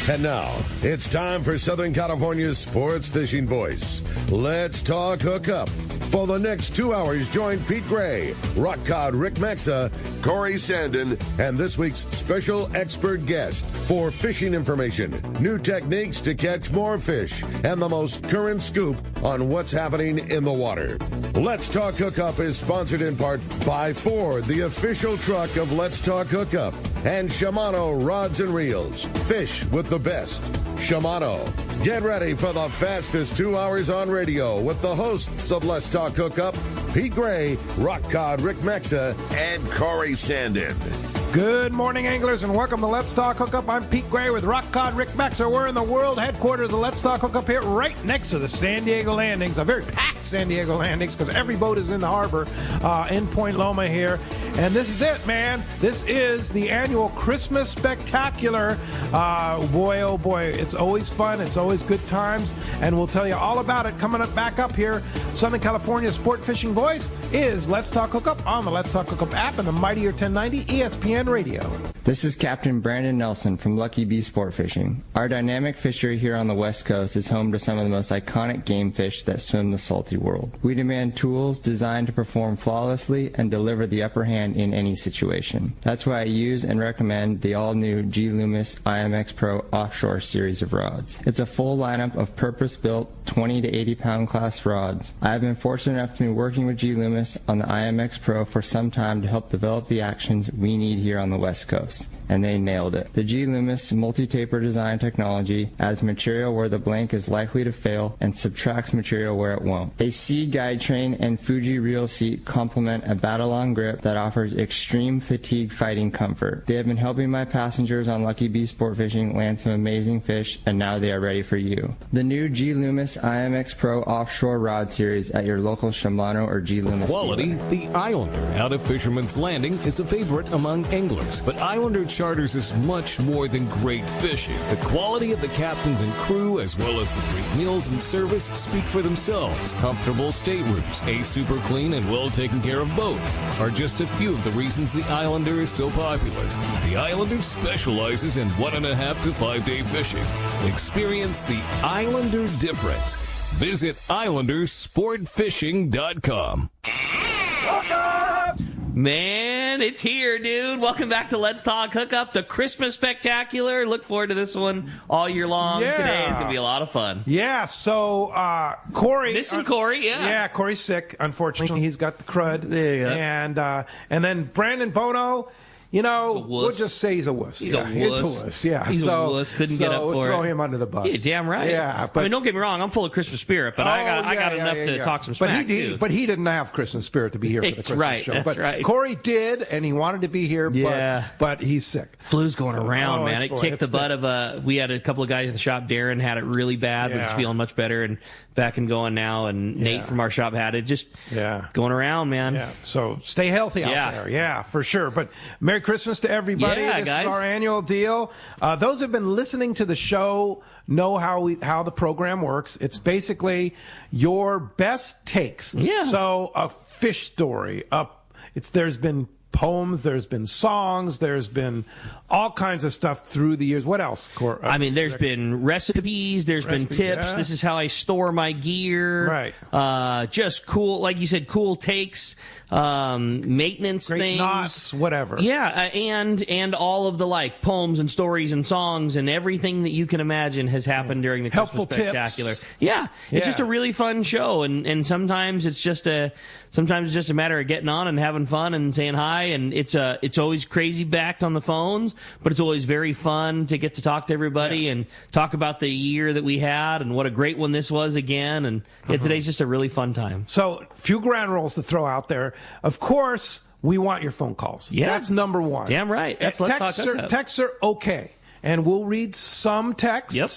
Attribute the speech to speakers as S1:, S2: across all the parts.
S1: And now, it's time for Southern California's sports fishing voice. Let's talk hookup. For the next 2 hours, join Pete Gray, Rock Cod Rick Maxa, Corey Sandin, and this week's special expert guest for fishing information, new techniques to catch more fish, and the most current scoop on what's happening in the water. Let's Talk Hookup is sponsored in part by Ford, the official truck of Let's Talk Hookup, and Shimano Rods and Reels. Fish with the best. Shimano. Get ready for the fastest 2 hours on radio with the hosts of Let's Talk Hookup, Pete Gray, Rock Cod Rick Maxa, and Corey Sandin.
S2: Good morning, anglers, and welcome to Let's Talk Hookup. I'm Pete Gray with Rock Cod Rick Maxa. We're in the world headquarters of Let's Talk Hookup here right next to the San Diego Landings, a very packed San Diego Landings because every boat is in the harbor in Point Loma here. And this is it, man. This is the annual Christmas Spectacular. Boy, oh boy, it's always fun. It's always good times. And we'll tell you all about it coming up back up here. Southern California's sport fishing voice is Let's Talk Hookup on the Let's Talk Hookup app and the Mightier 1090 ESPN Radio.
S3: This is Captain Brandon Nelson from Lucky Bee Sport Fishing. Our dynamic fishery here on the West Coast is home to some of the most iconic game fish that swim the salty world. We demand tools designed to perform flawlessly and deliver the upper hand in any situation. That's why I use and recommend the all-new G. Loomis IMX Pro Offshore series of rods. It's a full lineup of purpose-built 20 to 80 pound class rods. I have been fortunate enough to be working with G. Loomis on the IMX Pro for some time to help develop the actions we need here on the West Coast. And they nailed it. The G. Loomis multi-taper design technology adds material where the blank is likely to fail and subtracts material where it won't. A C guide train and Fuji reel seat complement a battle-on grip that offers extreme fatigue fighting comfort. They have been helping my passengers on Lucky Bee Sport Fishing land some amazing fish, and now they are ready for you. The new G. Loomis IMX Pro Offshore Rod Series at your local Shimano or G. Loomis
S4: Quality,
S3: dealer.
S4: the Islander out of Fisherman's Landing is a favorite among anglers, but Islander Charters is much more than great fishing. The quality of the captains and crew, as well as the great meals and service, speak for themselves. Comfortable staterooms, a super clean and well taken care of boat are just a few of the reasons the Islander is so popular. The Islander specializes in 1.5 to 5 day fishing. Experience the Islander difference. Visit IslanderSportFishing.com.
S5: Man, it's here, dude. Welcome back to Let's Talk Hookup, the Christmas Spectacular. Look forward to this one all year long.
S2: Yeah.
S5: Today is going to be a lot of fun.
S2: Yeah, so Corey.
S5: Missing Corey, yeah.
S2: Yeah, Corey's sick, unfortunately. He's got the crud.
S5: There you go.
S2: And then Brandon Bono, you know,
S5: wuss.
S2: we'll just say he's a wuss.
S5: He's a wuss.
S2: He's a wuss, yeah.
S5: He's a wuss. Couldn't get up
S2: we'll
S5: for
S2: throw
S5: it.
S2: him under the bus.
S5: Yeah, damn right.
S2: Yeah, but,
S5: I mean, don't get me wrong. I'm full of Christmas spirit, but I got enough to talk some smack, too.
S2: But he didn't have Christmas spirit to be here for the Christmas show.
S5: That's
S2: but
S5: right.
S2: Corey did, and he wanted to be here, but he's sick.
S5: Flu's going around, man. It kicked the butt of we had a couple of guys at the shop. Darren had it really bad, but he's feeling much better and back and going now. And Nate from our shop had it. Just going around, man.
S2: Yeah. So stay healthy out there. Yeah, for sure. But Merry Christmas to everybody.
S5: Yeah,
S2: this
S5: guys.
S2: is our annual deal. Those who've been listening to the show know how the program works. It's basically your best takes.
S5: Yeah.
S2: So a fish story. There's been poems, there's been songs, there's been all kinds of stuff through the years. What else?
S5: I mean, there's been recipes, there's been tips.
S2: Yeah.
S5: This is how I store my gear.
S2: Right.
S5: Just cool, like you said, cool takes, maintenance
S2: Great
S5: things.
S2: knots, whatever.
S5: Yeah, and all of the poems and stories and songs and everything that you can imagine has happened during the
S2: Helpful
S5: Christmas Spectacular.
S2: tips.
S5: Yeah, it's just a really fun show, and sometimes it's just a matter of getting on and having fun and saying hi, and it's always crazy backed on the phones, but it's always very fun to get to talk to everybody and talk about the year that we had and what a great one this was again, and today's just a really fun time.
S2: So, few ground rules to throw out there. Of course, we want your phone calls.
S5: Yeah.
S2: That's number one.
S5: Damn right. That's Let's Talk Hookup.
S2: Texts are okay. And we'll read some texts.
S5: Yep.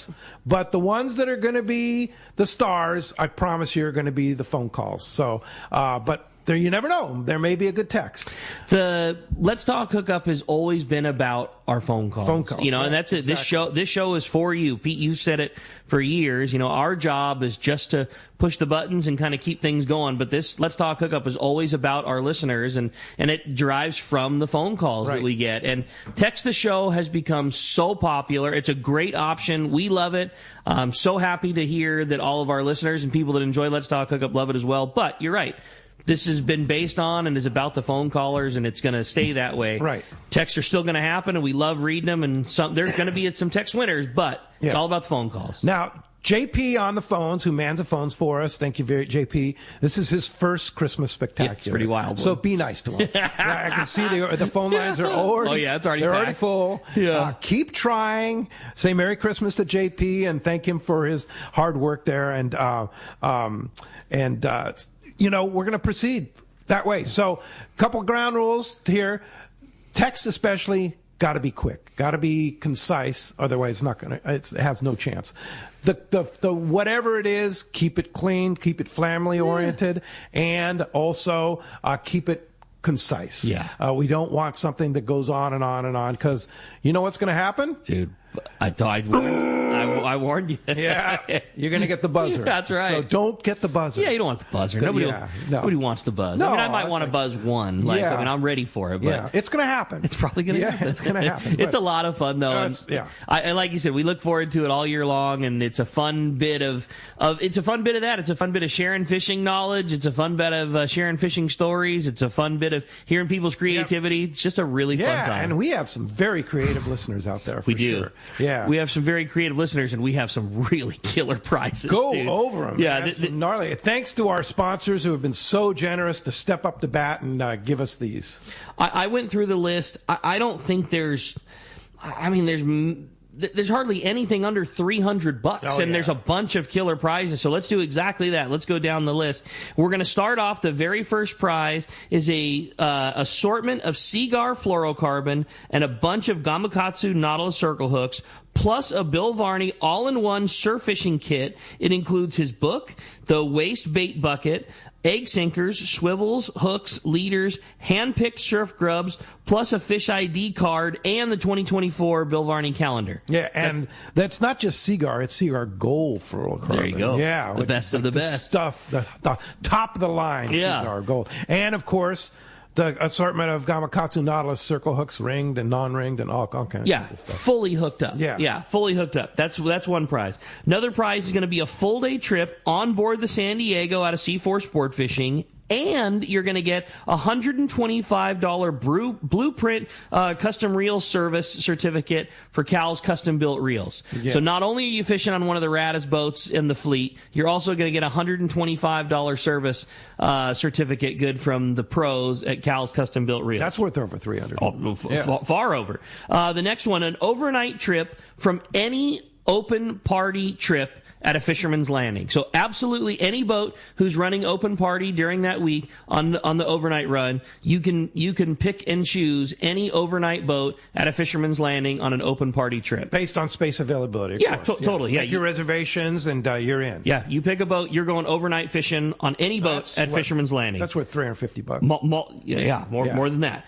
S2: But the ones that are going to be the stars, I promise you, are going to be the phone calls. So, but you never know. There may be a good text.
S5: The Let's Talk Hookup has always been about our phone calls.
S2: Right.
S5: And that's it.
S2: Exactly.
S5: This show is for you. Pete, you've said it for years. Our job is just to push the buttons and kind of keep things going. But this Let's Talk Hookup is always about our listeners, and it derives from the phone calls that we get. And Text the Show has become so popular. It's a great option. We love it. I'm so happy to hear that all of our listeners and people that enjoy Let's Talk Hookup love it as well. But you're right. This has been based on and is about the phone callers, and it's going to stay that way.
S2: Right.
S5: Texts are still going to happen, and we love reading them, and there's going to be some text winners, but it's all about the phone calls.
S2: Now, JP on the phones, who mans the phones for us. Thank you, JP. This is his first Christmas spectacular.
S5: Yeah, it's pretty wild.
S2: So be nice to him. I can see the phone lines are already.
S5: It's already
S2: full.
S5: Yeah.
S2: Keep trying. Say Merry Christmas to JP and thank him for his hard work there. And we're going to proceed that way. So, a couple ground rules here. Text especially. Got to be quick. Got to be concise. Otherwise, it has no chance. The whatever it is, keep it clean, keep it family oriented, and also keep it concise.
S5: Yeah.
S2: We don't want something that goes on and on and on, because you know what's going to happen?
S5: Dude, I warned you.
S2: Yeah, you're going to get the buzzer.
S5: That's right.
S2: So don't get the buzzer.
S5: Yeah, you don't want the buzzer. Nobody wants the buzz.
S2: No,
S5: I might want to buzz one. I'm ready for it. But
S2: it's going to happen.
S5: It's probably going to happen.
S2: It's going to happen.
S5: It's a lot of fun, though. And like you said, we look forward to it all year long, and it's a fun bit of that. It's a fun bit of sharing fishing knowledge. It's a fun bit of sharing fishing stories. It's a fun bit of hearing people's creativity. It's just a really fun time.
S2: And we have some very creative listeners out there, for
S5: sure.
S2: Yeah.
S5: We have some very creative listeners, and we have some really killer prizes.
S2: Go
S5: dude.
S2: over them.
S5: Yeah,
S2: gnarly. Thanks to our sponsors who have been so generous to step up the bat and give us these.
S5: I went through the list. I don't think there's hardly anything under $300, and there's a bunch of killer prizes. So let's do exactly that. Let's go down the list. We're going to start off. The very first prize is a assortment of Seagar fluorocarbon and a bunch of Gamakatsu Nautilus circle hooks, plus a Bill Varney all-in-one surf fishing kit. It includes his book, the waste bait bucket, egg sinkers, swivels, hooks, leaders, hand-picked surf grubs, plus a fish ID card and the 2024 Bill Varney calendar.
S2: Yeah, and that's not just Seagar, it's Seagar Gold fluorocarbon.
S5: There you go.
S2: Yeah.
S5: The best of the best.
S2: Stuff, the top of the line Seagar Gold. And, of course, the assortment of Gamakatsu Nautilus circle hooks, ringed and non-ringed, and all kinds of stuff.
S5: Fully hooked up. Yeah, fully hooked up. That's one prize. Another prize is going to be a full day trip on board the San Diego out of C4 Sport Fishing. And you're going to get a $125 Blueprint custom reel service certificate for Cal's custom built reels. Yeah. So not only are you fishing on one of the raddest boats in the fleet, you're also going to get a $125 service certificate good from the pros at Cal's custom built reels.
S2: That's worth over $300.
S5: Far over. The next one, an overnight trip from any open party trip at a Fisherman's Landing. So absolutely any boat who's running open party during that week on the overnight run, you can pick and choose any overnight boat at a Fisherman's Landing on an open party trip.
S2: Based on space availability, of course.
S5: Totally. Yeah,
S2: make your reservations and you're in.
S5: Yeah, you pick a boat, you're going overnight fishing on any boat at Fisherman's Landing.
S2: That's worth $350.
S5: More than that.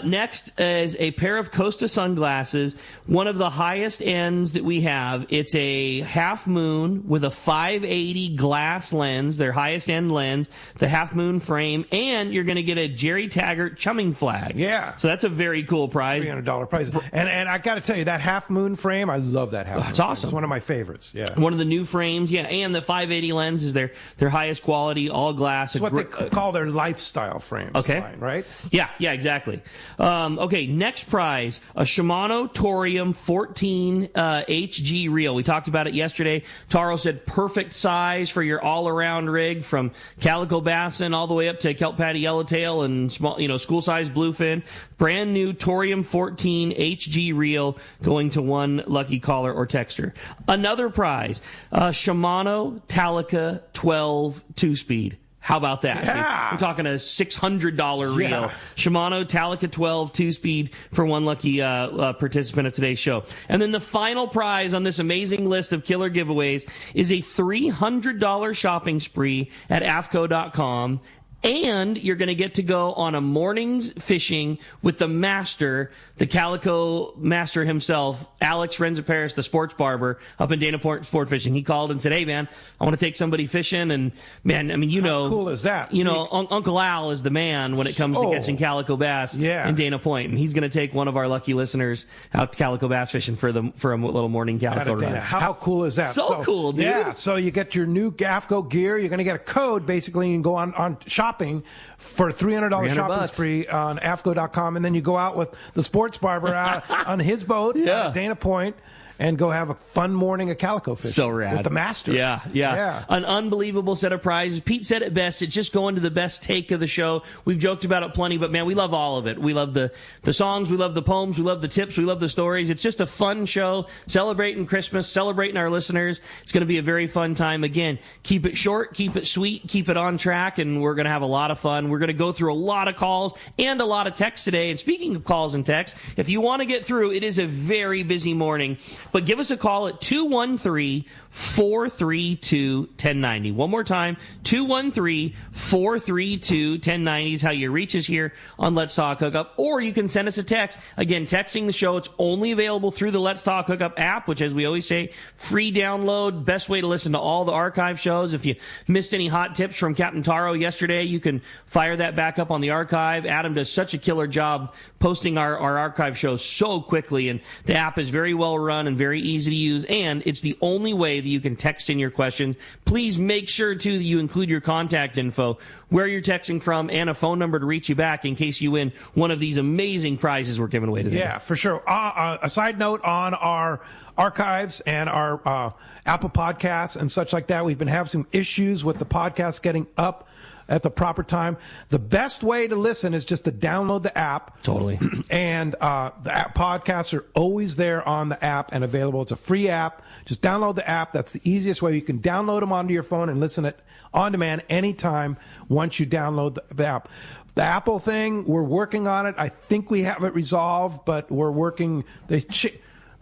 S5: Next is a pair of Costa sunglasses, one of the highest ends that we have. It's a half moon with a 580 glass lens, their highest end lens, the half moon frame, and you're going to get a Jerry Taggart chumming flag.
S2: Yeah.
S5: So that's a very cool prize.
S2: $300 prize. And I got to tell you, that half moon frame, I love that half moon.
S5: That's awesome.
S2: It's one of my favorites. Yeah.
S5: One of the new frames. Yeah. And the 580 lens is their highest quality, all glass.
S2: It's what they call their lifestyle frames.
S5: Okay.
S2: Line, right?
S5: Yeah, exactly. Okay. Next prize, a Shimano Torium 14 HG reel. We talked about it yesterday. Taro said perfect size for your all-around rig, from calico bassin all the way up to kelp patty yellowtail and small, school-size bluefin. Brand new Torium 14 HG reel going to one lucky caller or texter. Another prize, Shimano Talica 12 2-speed. How about that?
S2: Yeah.
S5: We're talking a $600 reel.
S2: Yeah.
S5: Shimano Talica 12 2-speed for one lucky participant of today's show. And then the final prize on this amazing list of killer giveaways is a $300 shopping spree at AFCO.com and you're going to get to go on a morning's fishing with the master, the Calico master himself, Alex Renzaparis, the sports barber up in Dana Point Sport Fishing. He called and said, hey, man, I want to take somebody fishing. And, man, I mean,
S2: How cool is that?
S5: Uncle Al is the man when it comes to catching calico bass in Dana Point. And he's going to take one of our lucky listeners out to calico bass fishing for a little morning calico run.
S2: How cool is that?
S5: So cool, dude.
S2: Yeah, so you get your new AFCO gear. You're going to get a code, basically, and go on shopping for a $300 shopping spree on AFCO.com, and then you go out with the sports barber out on his boat at Dana Point and go have a fun morning of calico fishing.
S5: So rad.
S2: With the master.
S5: Yeah. An unbelievable set of prizes. Pete said it best. It's just going to the best take of the show. We've joked about it plenty, but, man, we love all of it. We love the songs. We love the poems. We love the tips. We love the stories. It's just a fun show, celebrating Christmas, celebrating our listeners. It's going to be a very fun time. Again, keep it short, keep it sweet, keep it on track, and we're going to have a lot of fun. We're going to go through a lot of calls and a lot of texts today. And speaking of calls and texts, if you want to get through, it is a very busy morning. But give us a call at 213-432-1090. One more time, 213-432-1090 is how you reach us here on Let's Talk Hookup. Or you can send us a text. Again, texting the show. It's only available through the Let's Talk Hookup app, which, as we always say, free download. Best way to listen to all the archive shows. If you missed any hot tips from Captain Taro yesterday, you can fire that back up on the archive. Adam does such a killer job posting our archive shows so quickly, and the app is very well run and very easy to use, and it's the only way that you can text in your questions. Please make sure, too, that you include your contact info, where you're texting from, and a phone number to reach you back in case you win one of these amazing prizes we're giving away today.
S2: Yeah, for sure. A side note on our archives and our Apple Podcasts and such like that, we've been having some issues with the podcast getting up at the proper time. The best way to listen is just to download the app.
S5: Totally.
S2: And the app podcasts are always there on the app and available. It's a free app. Just download the app. That's the easiest way. You can download them onto your phone and listen it on demand anytime once you download the app. The Apple thing, we're working on it. I think we have it resolved, but we're working. They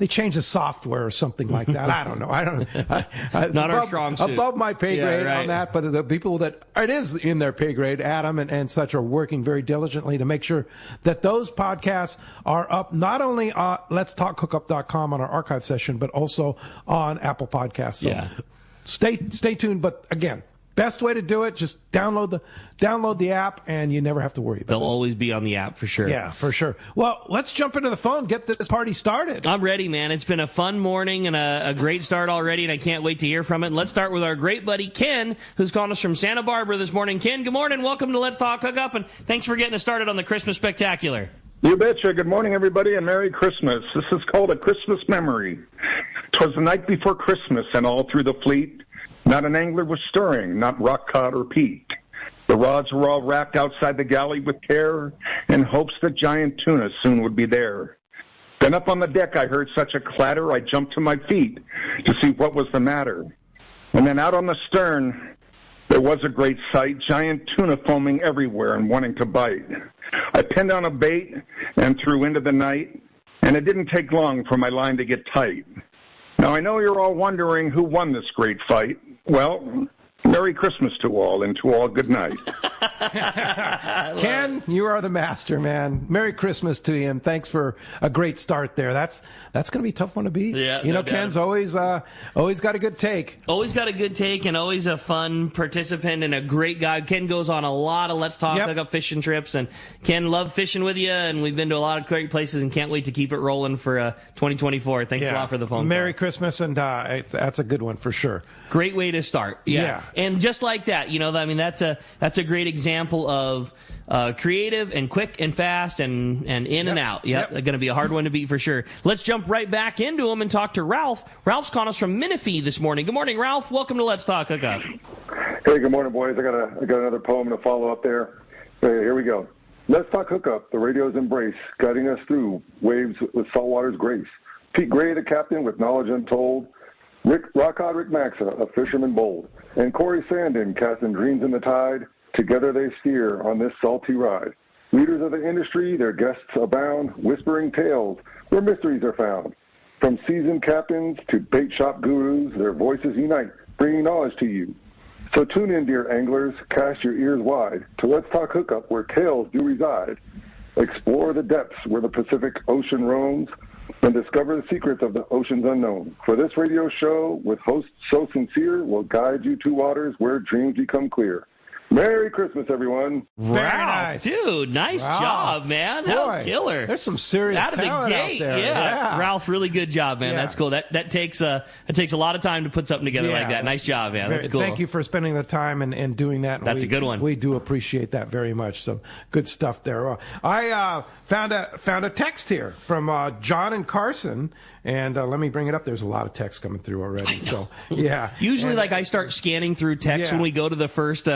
S2: changed the software or something like that. I don't know.
S5: Not our strong suit.
S2: Above my pay grade on that, but the people that it is in their pay grade, Adam and such, are working very diligently to make sure that those podcasts are up not only on letstalkhookup.com on our archive session, but also on Apple Podcasts. So stay tuned. But again, best way to do it, just download the app, and you never have to worry about it.
S5: They'll always be on the app for sure.
S2: Yeah, for sure. Well, let's jump into the phone, get this party started.
S5: I'm ready, man. It's been a fun morning and a great start already, and I can't wait to hear from it. And let's start with our great buddy Ken, who's calling us from Santa Barbara this morning. Ken, good morning. Welcome to Let's Talk Hookup, and thanks for getting us started on the Christmas Spectacular.
S6: You betcha. Good morning, everybody, and Merry Christmas. This is called A Christmas Memory. 'Twas the night before Christmas, and all through the fleet, not an angler was stirring, not rock cod or peat. The rods were all wrapped outside the galley with care, in hopes that giant tuna soon would be there. Then up on the deck I heard such a clatter, I jumped to my feet to see what was the matter. And then out on the stern, there was a great sight, giant tuna foaming everywhere and wanting to bite. I pinned on a bait and threw into the night, and it didn't take long for my line to get tight. Now, I know you're all wondering who won this great fight. Well, Merry Christmas to all, and to all good night.
S2: Ken, you are the master, man. Merry Christmas to you, and thanks for a great start there. That's going to be a tough one to beat.
S5: Yeah,
S2: you know, Ken's always got a good take.
S5: Always got a good take, and always a fun participant and a great guy. Ken goes on a lot of Let's Talk Hookup fishing trips, and Ken, love fishing with you, and we've been to a lot of great places, and can't wait to keep it rolling for 2024. Thanks a lot for the phone
S2: Merry
S5: call.
S2: Christmas, and that's a good one for sure.
S5: Great way to start. Yeah. And just like that, you know, I mean, that's a great example of creative and quick and fast and in and out. Yep. Going to be a hard one to beat for sure. Let's jump right back into him and talk to Ralph. Ralph's calling us from Menifee this morning. Good morning, Ralph. Welcome to Let's Talk Hookup.
S7: Hey, good morning, boys. I got another poem to follow up there. Hey, here we go. Let's Talk Hookup, the radio's embrace, guiding us through waves with saltwater's grace. Pete Gray, the captain, with knowledge untold. Rockcod Rick Maxa, a fisherman bold. And Corey Sandin, casting dreams in the tide. Together they steer on this salty ride. Leaders of the industry, their guests abound, whispering tales where mysteries are found. From seasoned captains to bait shop gurus, their voices unite, bringing knowledge to you. So tune in, dear anglers, cast your ears wide to Let's Talk Hookup, where tales do reside. Explore the depths where the Pacific Ocean roams and discover the secrets of the oceans unknown. For this radio show, with hosts so sincere, will guide you to waters where dreams become clear. Merry Christmas, everyone.
S2: Very nice.
S5: Dude, nice job, man. That was killer.
S2: There's some serious
S5: out of the
S2: talent
S5: gate.
S2: out there.
S5: Yeah. Ralph, really good job, man.
S2: Yeah.
S5: That's cool. That takes a lot of time to put something together like that. Nice job, man. That's cool.
S2: Thank you for spending the time and doing that.
S5: That's a good one.
S2: We do appreciate that very much. So good stuff there. I found a text here from John and Carson. And let me bring it up. There's a lot of text coming through already. So yeah.
S5: Usually, I start scanning through text when we go to the first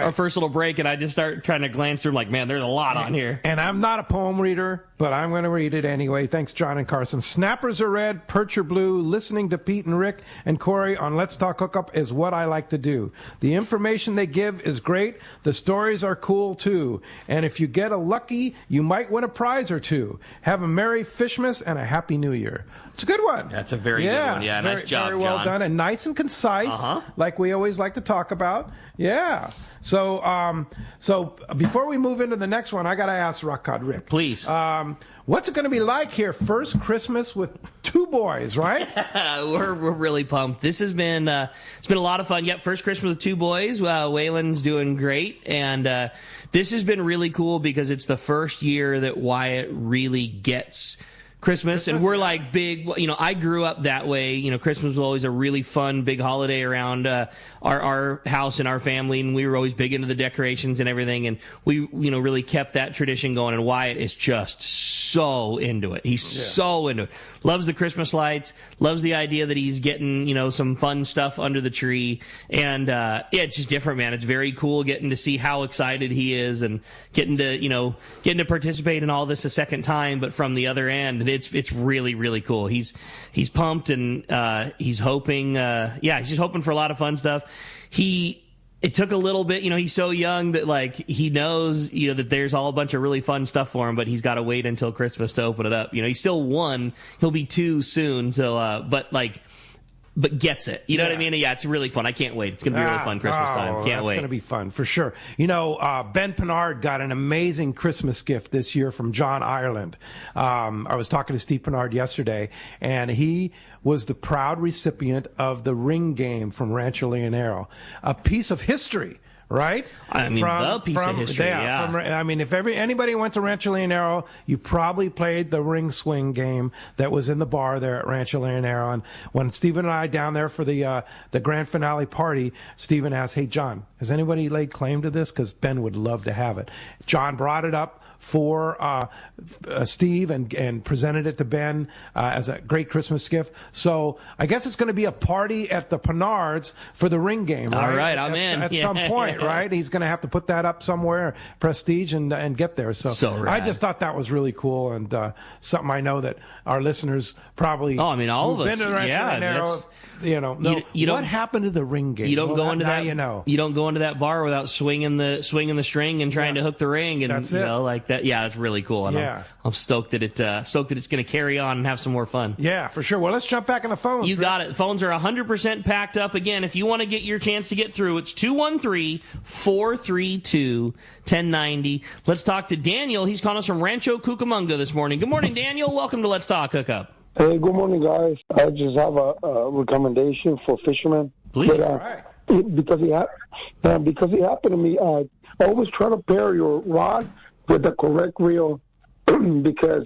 S5: our first little break, and I just start trying to glance through. Like, man, there's a lot on here.
S2: And I'm not a poem reader, but I'm going to read it anyway. Thanks, John and Carson. Snappers are red, perch are blue. Listening to Pete and Rick and Corey on Let's Talk Hookup is what I like to do. The information they give is great. The stories are cool too. And if you get a lucky, you might win a prize or two. Have a Merry Fishmas and a Happy New Year. It's a good one.
S5: That's a very good one. Yeah, nice job,
S2: very well
S5: John.
S2: done and nice and concise, like we always like to talk about. Yeah. So, so before we move into the next one, I got to ask Rock Cod Rick.
S5: Please.
S2: What's it going to be like here? First Christmas with two boys, right?
S5: We're really pumped. This has been it's been a lot of fun. Yep, first Christmas with two boys. Waylon's doing great, and this has been really cool because it's the first year that Wyatt really gets Christmas, and we're like big, I grew up that way. Christmas was always a really fun, big holiday around our house and our family, and we were always big into the decorations and everything, and we, really kept that tradition going, and Wyatt is just so into it. He's so into it. Loves the Christmas lights, loves the idea that he's getting, some fun stuff under the tree, and it's just different, man. It's very cool getting to see how excited he is and getting to participate in all this a second time, but from the other end, and it's really, really cool. He's pumped, and he's hoping, he's just hoping for a lot of fun stuff. It took a little bit, he's so young that he knows, that there's all a bunch of really fun stuff for him, but he's got to wait until Christmas to open it up. He's still 1, he'll be 2 soon. So, but gets it. You know what I mean? Yeah, it's really fun. I can't wait. It's going to be a really fun Christmas time. Can't wait.
S2: It's going to be fun for sure. Ben Pinard got an amazing Christmas gift this year from John Ireland. I was talking to Steve Pinard yesterday, and he was the proud recipient of the ring game from Rancho Leonero, a piece of history. Right?
S5: The piece of history, yeah.
S2: If anybody went to Rancho Leonero, you probably played the ring swing game that was in the bar there at Rancho Leonero. And when Stephen and I down there for the grand finale party, Stephen asked, "Hey, John, has anybody laid claim to this? Because Ben would love to have it." John brought it up for Steve and presented it to Ben as a great Christmas gift. So I guess it's going to be a party at the Pinards for the ring game, right?
S5: All right, I'm in.
S2: At some point, right? He's going to have to put that up somewhere, Prestige, and get there. So
S5: rad.
S2: I just thought that was really cool, and something I know that our listeners probably
S5: all of us.
S2: Been to Rancho Leonero, what happened to the ring game?
S5: You don't go into that.
S2: You
S5: don't go into that bar without swinging the string and trying to hook the ring, and
S2: that's it.
S5: Like that. Yeah, it's really cool. And I'm stoked that it's going to carry on and have some more fun.
S2: Yeah, for sure. Well, let's jump back on the phone.
S5: You got it. Phones are 100% packed up. Again, if you want to get your chance to get through, it's 213-432-1090. Let's talk to Daniel. He's calling us from Rancho Cucamonga this morning. Good morning, Daniel. Welcome to Let's Talk Hookup.
S8: Hey, good morning, guys. I just have a recommendation for fishermen.
S5: Please.
S8: Because it happened to me. I always try to pair your rod with the correct reel because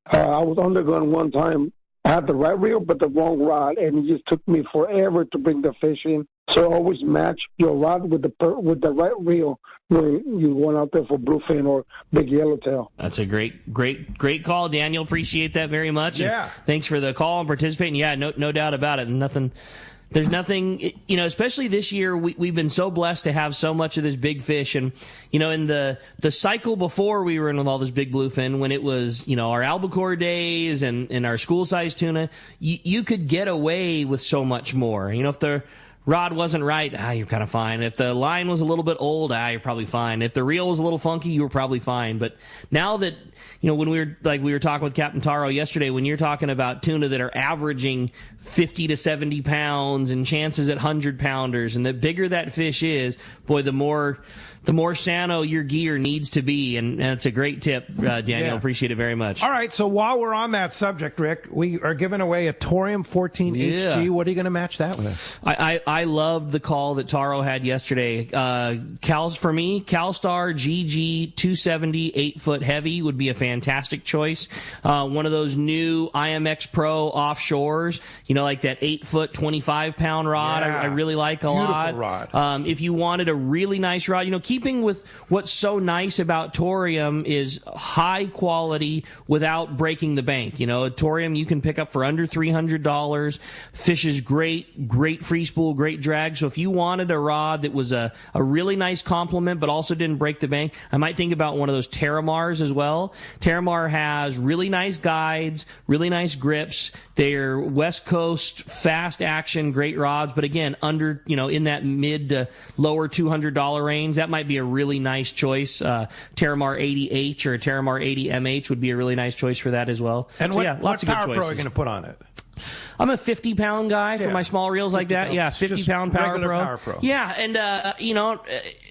S8: I was undergun one time. I had the right reel but the wrong rod, and it just took me forever to bring the fish in. So always match your rod with the right reel when you went out there for bluefin or big yellowtail.
S5: That's a great call, Daniel. Appreciate that very much.
S2: Yeah.
S5: And thanks for the call and participating. Yeah, no doubt about it. There's nothing, especially this year, we've been so blessed to have so much of this big fish. And, in the cycle before we were in with all this big bluefin, when it was, our albacore days and our school-sized tuna, you could get away with so much more. If the rod wasn't right, you're kind of fine. If the line was a little bit old, you're probably fine. If the reel was a little funky, you were probably fine. But now that, when we were talking with Captain Taro yesterday, when you're talking about tuna that are averaging 50 to 70 pounds and chances at 100-pounders, and the bigger that fish is, boy, the more sano your gear needs to be, and it's a great tip, Daniel.
S2: Yeah.
S5: Appreciate it very much.
S2: All right, so while we're on that subject, Rick, we are giving away a Torium 14 HG. What are you going to match that with?
S5: I loved the call that Taro had yesterday. For me, CalStar GG 270 8-foot heavy would be a fantastic choice. One of those new IMX Pro offshores, like that 8-foot 25-pound rod.
S2: Yeah.
S5: I really like a lot.
S2: Beautiful rod.
S5: If you wanted a really nice rod, keeping with what's so nice about Torium is high quality without breaking the bank. A Torium you can pick up for under $300. Fishes great free spool, great drag. So if you wanted a rod that was a really nice complement but also didn't break the bank, I might think about one of those Terramars as well. Terramar has really nice guides, really nice grips. They're West Coast fast action, great rods, but again, under, in that mid to lower $200 range. That might be a really nice choice. Terramar 80H or a Terramar 80MH would be a really nice choice for that as well.
S2: And
S5: what
S2: Power Pro are you going to put on it?
S5: I'm a 50-pound guy for my small reels like that. Yeah, 50-pound Power Pro. Yeah, and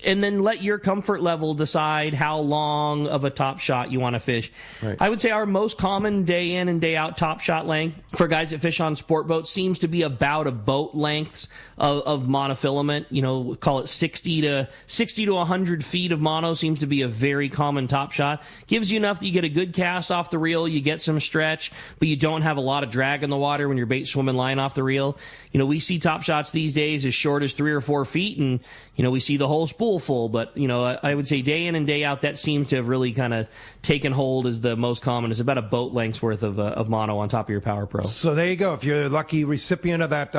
S5: and then let your comfort level decide how long of a top shot you want to fish. Right. I would say our most common day in and day out top shot length for guys that fish on sport boats seems to be about a boat length of monofilament. Call it 60 to 100 feet of mono seems to be a very common top shot. Gives you enough that you get a good cast off the reel, you get some stretch, but you don't have a lot of drag in the water when your bait swimming line off the reel. We see top shots these days as short as 3 or 4 feet, and we see the whole spool full. But I would say day in and day out, that seems to have really kind of taken hold as the most common. It's about a boat length's worth of mono on top of your Power Pro.
S2: So there you go. If you're a lucky recipient of that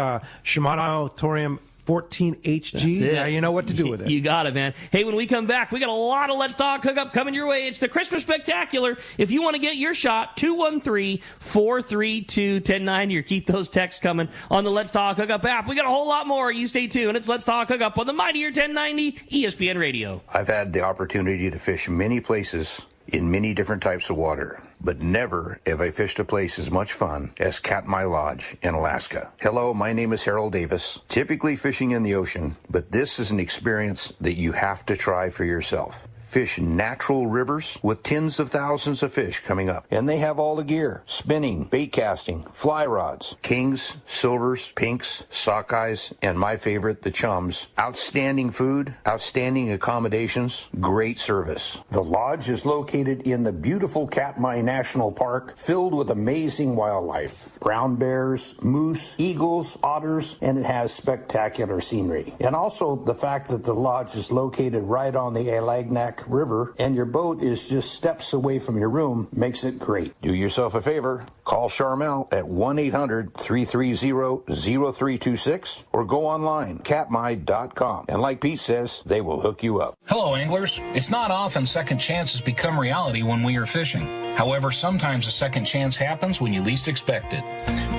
S2: Shimano Torium 14 HG, now you know what to do with it.
S5: You got it, man. Hey, when we come back, we got a lot of Let's Talk Hookup coming your way. It's the Christmas Spectacular. If you want to get your shot, 213-432-1090, or keep those texts coming on the Let's Talk Hookup app. We got a whole lot more. You stay tuned. It's Let's Talk Hookup on the Mightier 1090 ESPN Radio.
S9: I've had the opportunity to fish many places in many different types of water, but never have I fished a place as much fun as Katmai Lodge in Alaska. Hello, my name is Harold Davis, typically fishing in the ocean, but this is an experience that you have to try for yourself. Fish natural rivers with tens of thousands of fish coming up. And they have all the gear: spinning, bait casting, fly rods, kings, silvers, pinks, sockeyes, and my favorite, the chums. Outstanding food, outstanding accommodations, great service. The lodge is located in the beautiful Katmai National Park, filled with amazing wildlife. Brown bears, moose, eagles, otters, and it has spectacular scenery. And also the fact that the lodge is located right on the Alagnak River and your boat is just steps away from your room makes it great. Do yourself a favor. Call Charmel at 1-800-330-0326 or go online, katmai.com. And like Pete says, they will hook you up.
S10: Hello, anglers. It's not often second chances become reality when we are fishing. However, sometimes a second chance happens when you least expect it.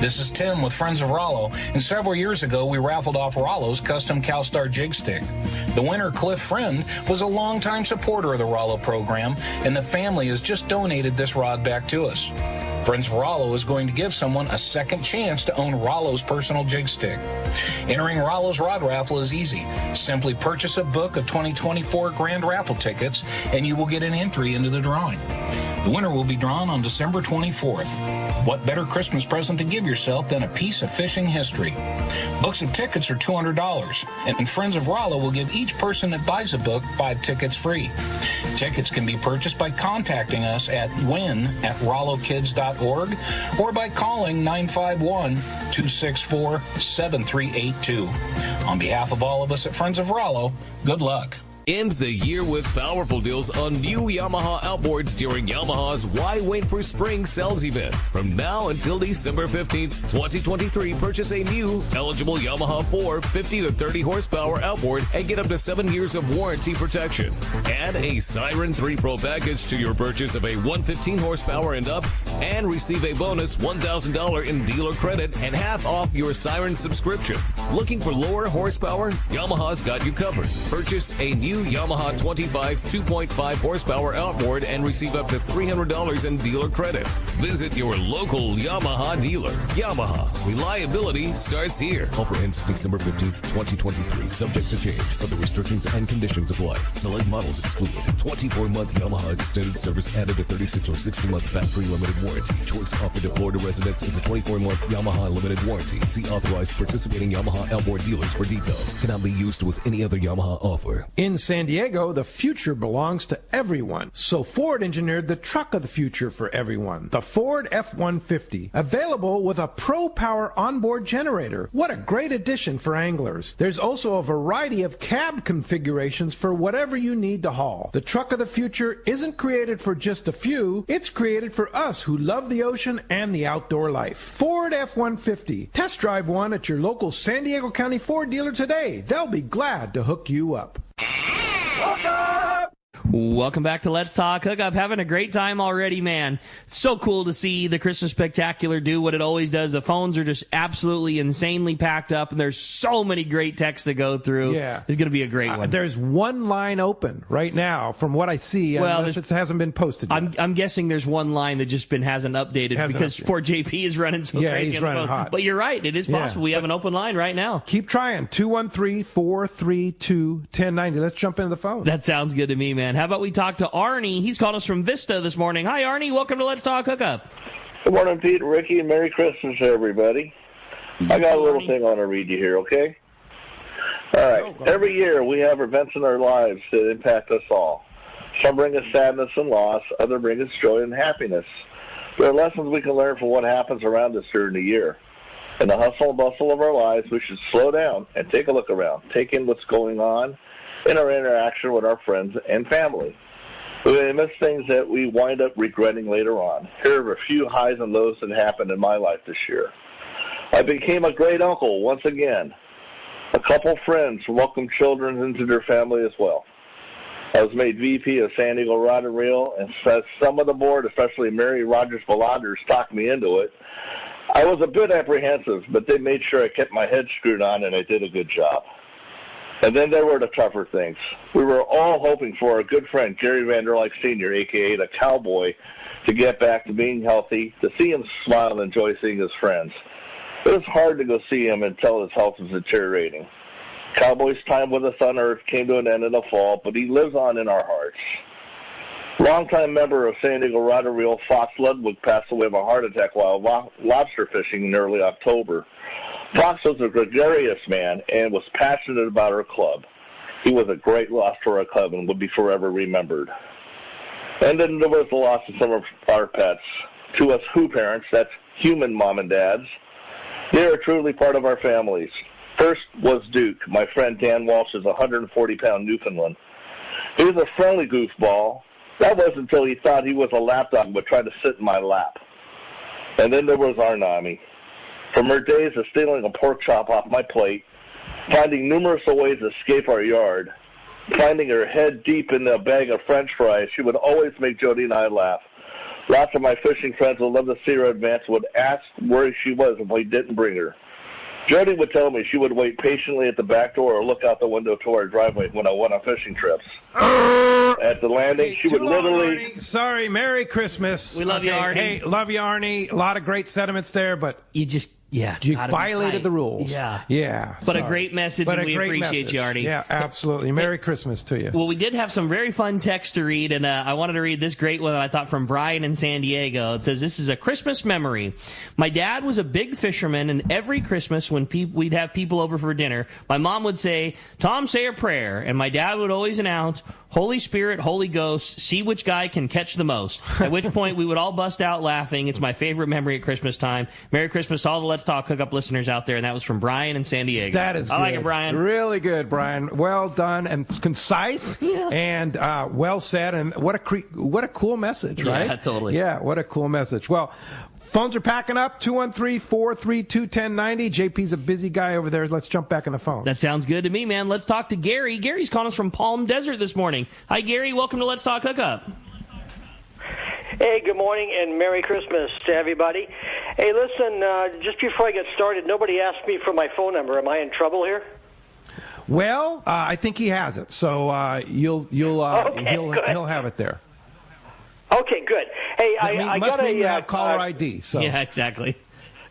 S10: This is Tim with Friends of Rollo, and several years ago we raffled off Rollo's custom CalStar jig stick. The winner, Cliff Friend, was a longtime supporter of the Rollo program, and the family has just donated this rod back to us. Friends of Rollo is going to give someone a second chance to own Rollo's personal jig stick. Entering Rollo's rod raffle is easy. Simply purchase a book of 2024 grand raffle tickets, and you will get an entry into the drawing. The winner will be drawn on December 24th. What better Christmas present to give yourself than a piece of fishing history? Books of tickets are $200, and Friends of Rollo will give each person that buys a book 5 tickets free. Tickets can be purchased by contacting us at win@rollokids.org or by calling 951-264-7382. On behalf of all of us at Friends of Rollo, good luck.
S4: End the year with powerful deals on new Yamaha outboards during Yamaha's Why Wait for Spring sales event. From now until December 15th, 2023, purchase a new eligible Yamaha 4 50 to 30 horsepower outboard and get up to 7 years of warranty protection. Add a Siren 3 Pro package to your purchase of a 115 horsepower and up and receive a bonus $1,000 in dealer credit and half off your Siren subscription. Looking for lower horsepower? Yamaha's got you covered. Purchase a new Yamaha 25 2.5 horsepower outboard and receive up to $300 in dealer credit. Visit your local Yamaha dealer. Yamaha, reliability starts here. Offer ends December 15th, 2023. Subject to change. Other restrictions and conditions apply. Select models excluded. 24-month Yamaha extended service added a 36 or 60-month factory limited warranty. Choice offered to Florida residents is a 24-month Yamaha limited warranty. See authorized participating Yamaha outboard dealers for details. Cannot be used with any other Yamaha offer.
S2: In San Diego, the future belongs to everyone. So Ford engineered the truck of the future for everyone. The Ford F-150. Available with a Pro Power onboard generator. What a great addition for anglers. There's also a variety of cab configurations for whatever you need to haul. The truck of the future isn't created for just a few. It's created for us who love the ocean and the outdoor life. Ford F-150. Test drive one at your local San Diego County Ford dealer today. They'll be glad to hook you up.
S5: Welcome back to Let's Talk Hookup. Having a great time already, man. So cool to see the Christmas Spectacular do what it always does. The phones are just absolutely insanely packed up, and there's so many great texts to go through.
S2: Yeah.
S5: It's going to be a great one.
S2: There's one line open right now from what I see, unless it hasn't been posted yet.
S5: I'm guessing there's one line that just hasn't updated because poor JP is running so crazy.
S2: He's
S5: on the
S2: running
S5: phone.
S2: hot.
S5: But you're right. It is possible. We have an open line right now.
S2: Keep trying. 213-432-1090. Let's jump into the phone.
S5: That sounds good to me, man. How about we talk to Arnie? He's called us from Vista this morning. Hi, Arnie. Welcome to Let's Talk Hookup.
S11: Good morning, Pete, Ricky, and Merry Christmas to everybody. I got a little thing I want to read you here, okay? All right. Every year we have events in our lives that impact us all. Some bring us sadness and loss. Others bring us joy and happiness. There are lessons we can learn from what happens around us during the year. In the hustle and bustle of our lives, we should slow down and take a look around, take in what's going on in our interaction with our friends and family. We may miss things that we wind up regretting later on. Here are a few highs and lows that happened in my life this year. I became a great uncle once again. A couple friends welcomed children into their family as well. I was made VP of San Diego Rod and Reel, and as some of the board, especially Mary Rogers Balladers, talked me into it, I was a bit apprehensive, but they made sure I kept my head screwed on and I did a good job. And then there were the tougher things. We were all hoping for our good friend Gary Vanderlyke Sr., a.k.a. the Cowboy, to get back to being healthy, to see him smile and enjoy seeing his friends. It was hard to go see him until his health was deteriorating. Cowboy's time with us on Earth came to an end in the fall, but he lives on in our hearts. Longtime member of San Diego Rod and Reel, Fox Ludwig, passed away of a heart attack while lobster fishing in early October. Fox was a gregarious man and was passionate about our club. He was a great loss to our club and would be forever remembered. And then there was the loss of some of our pets. To us Who parents, that's human mom and dads, they are truly part of our families. First was Duke, my friend Dan Walsh's 140-pound Newfoundland. He was a friendly goofball. That was until he thought he was a lapdog but tried to sit in my lap. And then there was our Nami. From her days of stealing a pork chop off my plate, finding numerous ways to escape our yard, finding her head deep in a bag of French fries, she would always make Jody and I laugh. Lots of my fishing friends would love to see her advance, would ask where she was if we didn't bring her. Jody would tell me she would wait patiently at the back door or look out the window to our driveway when I went on fishing trips. At the landing, she would literally...
S2: Arnie. Sorry, Merry Christmas.
S5: We love you, Arnie.
S2: Hey, love you, Arnie. A lot of great sentiments there, but...
S5: You just... Yeah,
S2: you violated the rules.
S5: Yeah. But sorry. A great message, and we appreciate you, Arnie.
S2: Yeah, absolutely. Merry Christmas to you.
S5: Well, we did have some very fun text to read, and I wanted to read this great one that I thought from Brian in San Diego. It says, this is a Christmas memory. My dad was a big fisherman, and every Christmas when we'd have people over for dinner, my mom would say, Tom, say a prayer, and my dad would always announce, Holy Spirit, Holy Ghost, see which guy can catch the most. At which point we would all bust out laughing. It's my favorite memory at Christmas time. Merry Christmas to all the Let's Talk Hookup listeners out there. And that was from Brian in San Diego.
S2: That is good.
S5: I like it, Brian.
S2: Really good, Brian. Well done and concise and well said. And what a cool message, right?
S5: Yeah, totally.
S2: Yeah, what a cool message. Well, phones are packing up, 213-432-1090. JP's a busy guy over there. Let's jump back on the phone.
S5: That sounds good to me, man. Let's talk to Gary. Gary's calling us from Palm Desert this morning. Hi, Gary. Welcome to Let's Talk Hookup.
S12: Hey, good morning and Merry Christmas to everybody. Hey, listen, just before I get started, nobody asked me for my phone number. Am I in trouble here?
S2: Well, I think he has it, so he'll have it there.
S12: Okay, good. Hey, I
S2: must
S12: got
S2: mean you have caller ID. So
S5: yeah, exactly.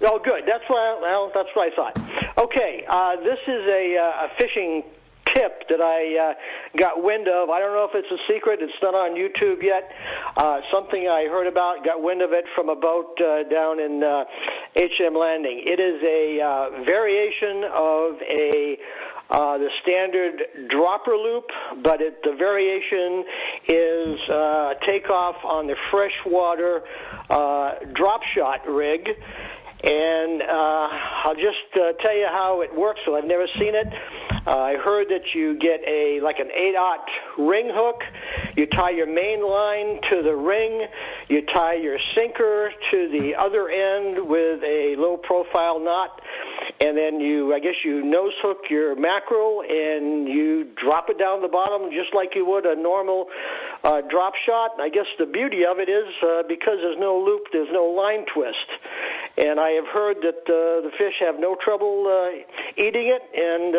S12: Oh, good. That's what I thought. Okay, this is a fishing tip that I got wind of. I don't know if it's a secret. It's not on YouTube yet. Something I heard about, got wind of it from a boat down in H&M Landing. It is a variation of the standard dropper loop, but the variation is takeoff on the freshwater drop shot rig. And I'll just tell you how it works. So I've never seen it. I heard that you get an 8/0 ring hook. You tie your main line to the ring. You tie your sinker to the other end with a low-profile knot. And then you nose hook your mackerel and you drop it down the bottom just like you would a normal drop shot. I guess the beauty of it is because there's no loop, there's no line twist. And I have heard that the fish have no trouble eating it, and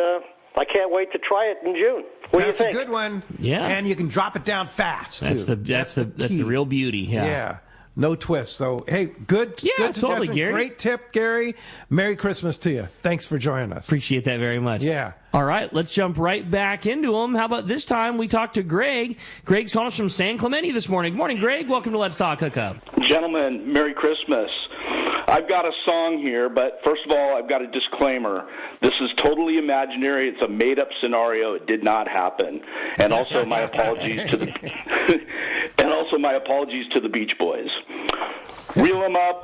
S12: I can't wait to try it in June. What do you think?
S2: That's a good one.
S5: Yeah.
S2: And you can drop it down fast, too.
S5: That's the real beauty.
S2: Yeah. No twist. So, hey, good
S5: totally, Gary.
S2: Great tip, Gary. Merry Christmas to you. Thanks for joining us.
S5: Appreciate that very much.
S2: Yeah.
S5: All right, let's jump right back into them. How about this time we talk to Greg. Greg's calling us from San Clemente this morning. Good morning, Greg. Welcome to Let's Talk Hookup.
S13: Gentlemen, Merry Christmas. I've got a song here, but first of all, I've got a disclaimer. This is totally imaginary. It's a made-up scenario. It did not happen. And also my apologies to the Beach Boys. Reel 'em up,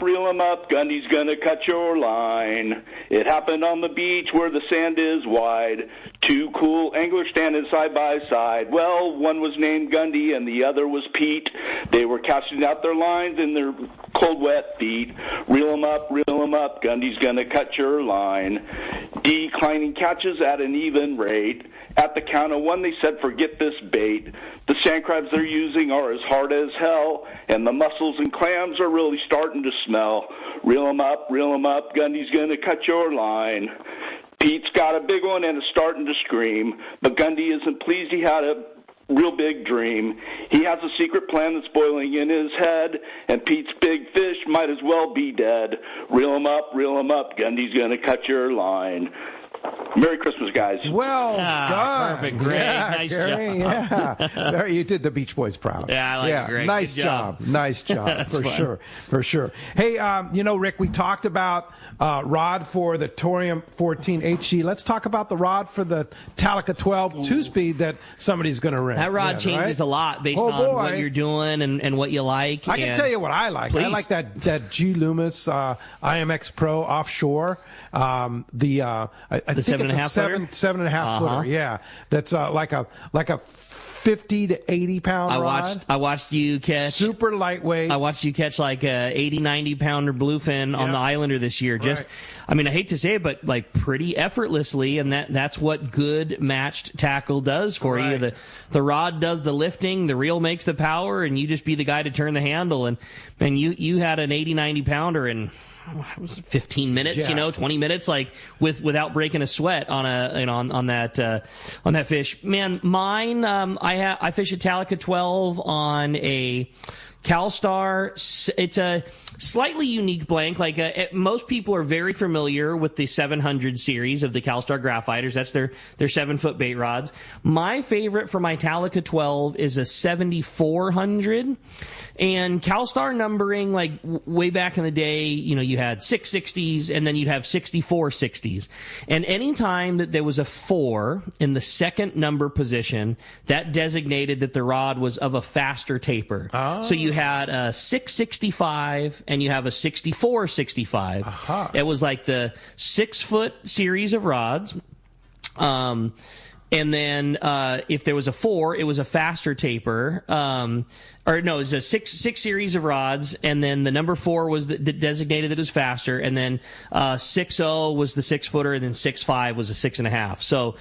S13: Gundy's gonna cut your line. It happened on the beach where the sand is wide. Two cool anglers standing side by side. Well, one was named Gundy and the other was Pete. They were casting out their lines in their cold, wet feet. Reel 'em up, Gundy's gonna cut your line. Declining catches at an even rate. At the count of one, they said, forget this bait. The sand crabs they're using are as hard as hell, and the mussels and clams are really starting to smell. Reel 'em up, Gundy's gonna cut your line. Pete's got a big one and is starting to scream, but Gundy isn't pleased. He had a real big dream. He has a secret plan that's boiling in his head, and Pete's big fish might as well be dead. Reel 'em up, Gundy's gonna cut your line. Merry Christmas, guys.
S2: Well done.
S5: Perfect, Greg.
S2: Yeah,
S5: Nice
S2: Gary,
S5: job.
S2: Yeah. You did the Beach Boys proud.
S5: Yeah, I like it, Greg.
S2: Nice
S5: Good job.
S2: Nice job. For sure. Hey, Rick, we talked about rod for the Torium 14 HG. Let's talk about the rod for the Talica 12 2-speed that somebody's going to rent.
S5: That rod changes a lot based on what you're doing and what you like.
S2: I can tell you what I like.
S5: Please.
S2: I like that G Loomis IMX Pro offshore. I think
S5: 7.5 footer?
S2: 7.5 footer. Yeah, that's like a 50 to 80 pound rod.
S5: I watched you catch
S2: super lightweight.
S5: I watched you catch like a 80-90 pounder bluefin on the Islander this year. I hate to say it, but like pretty effortlessly, and that's what good matched tackle does for you. The rod does the lifting, the reel makes the power, and you just be the guy to turn the handle. And you had an 80-90 pounder in 15 minutes, 20 minutes, like without breaking a sweat on that fish. Man, mine, I fish a Talica 12 on a CalStar, it's a slightly unique blank. Like most people are very familiar with the 700 series of the CalStar Graphiters. That's their 7-foot bait rods. My favorite for my Talica 12 is a 7400. And CalStar numbering, like way back in the day, you had 660s and then you'd have 6460s. And anytime that there was a 4 in the second number position, that designated that the rod was of a faster taper. Oh. So you had a 665 and you have a 6465. Uh-huh. It was like the 6-foot series of rods. And then if there was a 4, it was a faster taper. It was a six series of rods, and then the number 4 was the designated that it was faster, and then 6.0 was the 6-footer, and then 6.5 was a 6.5. So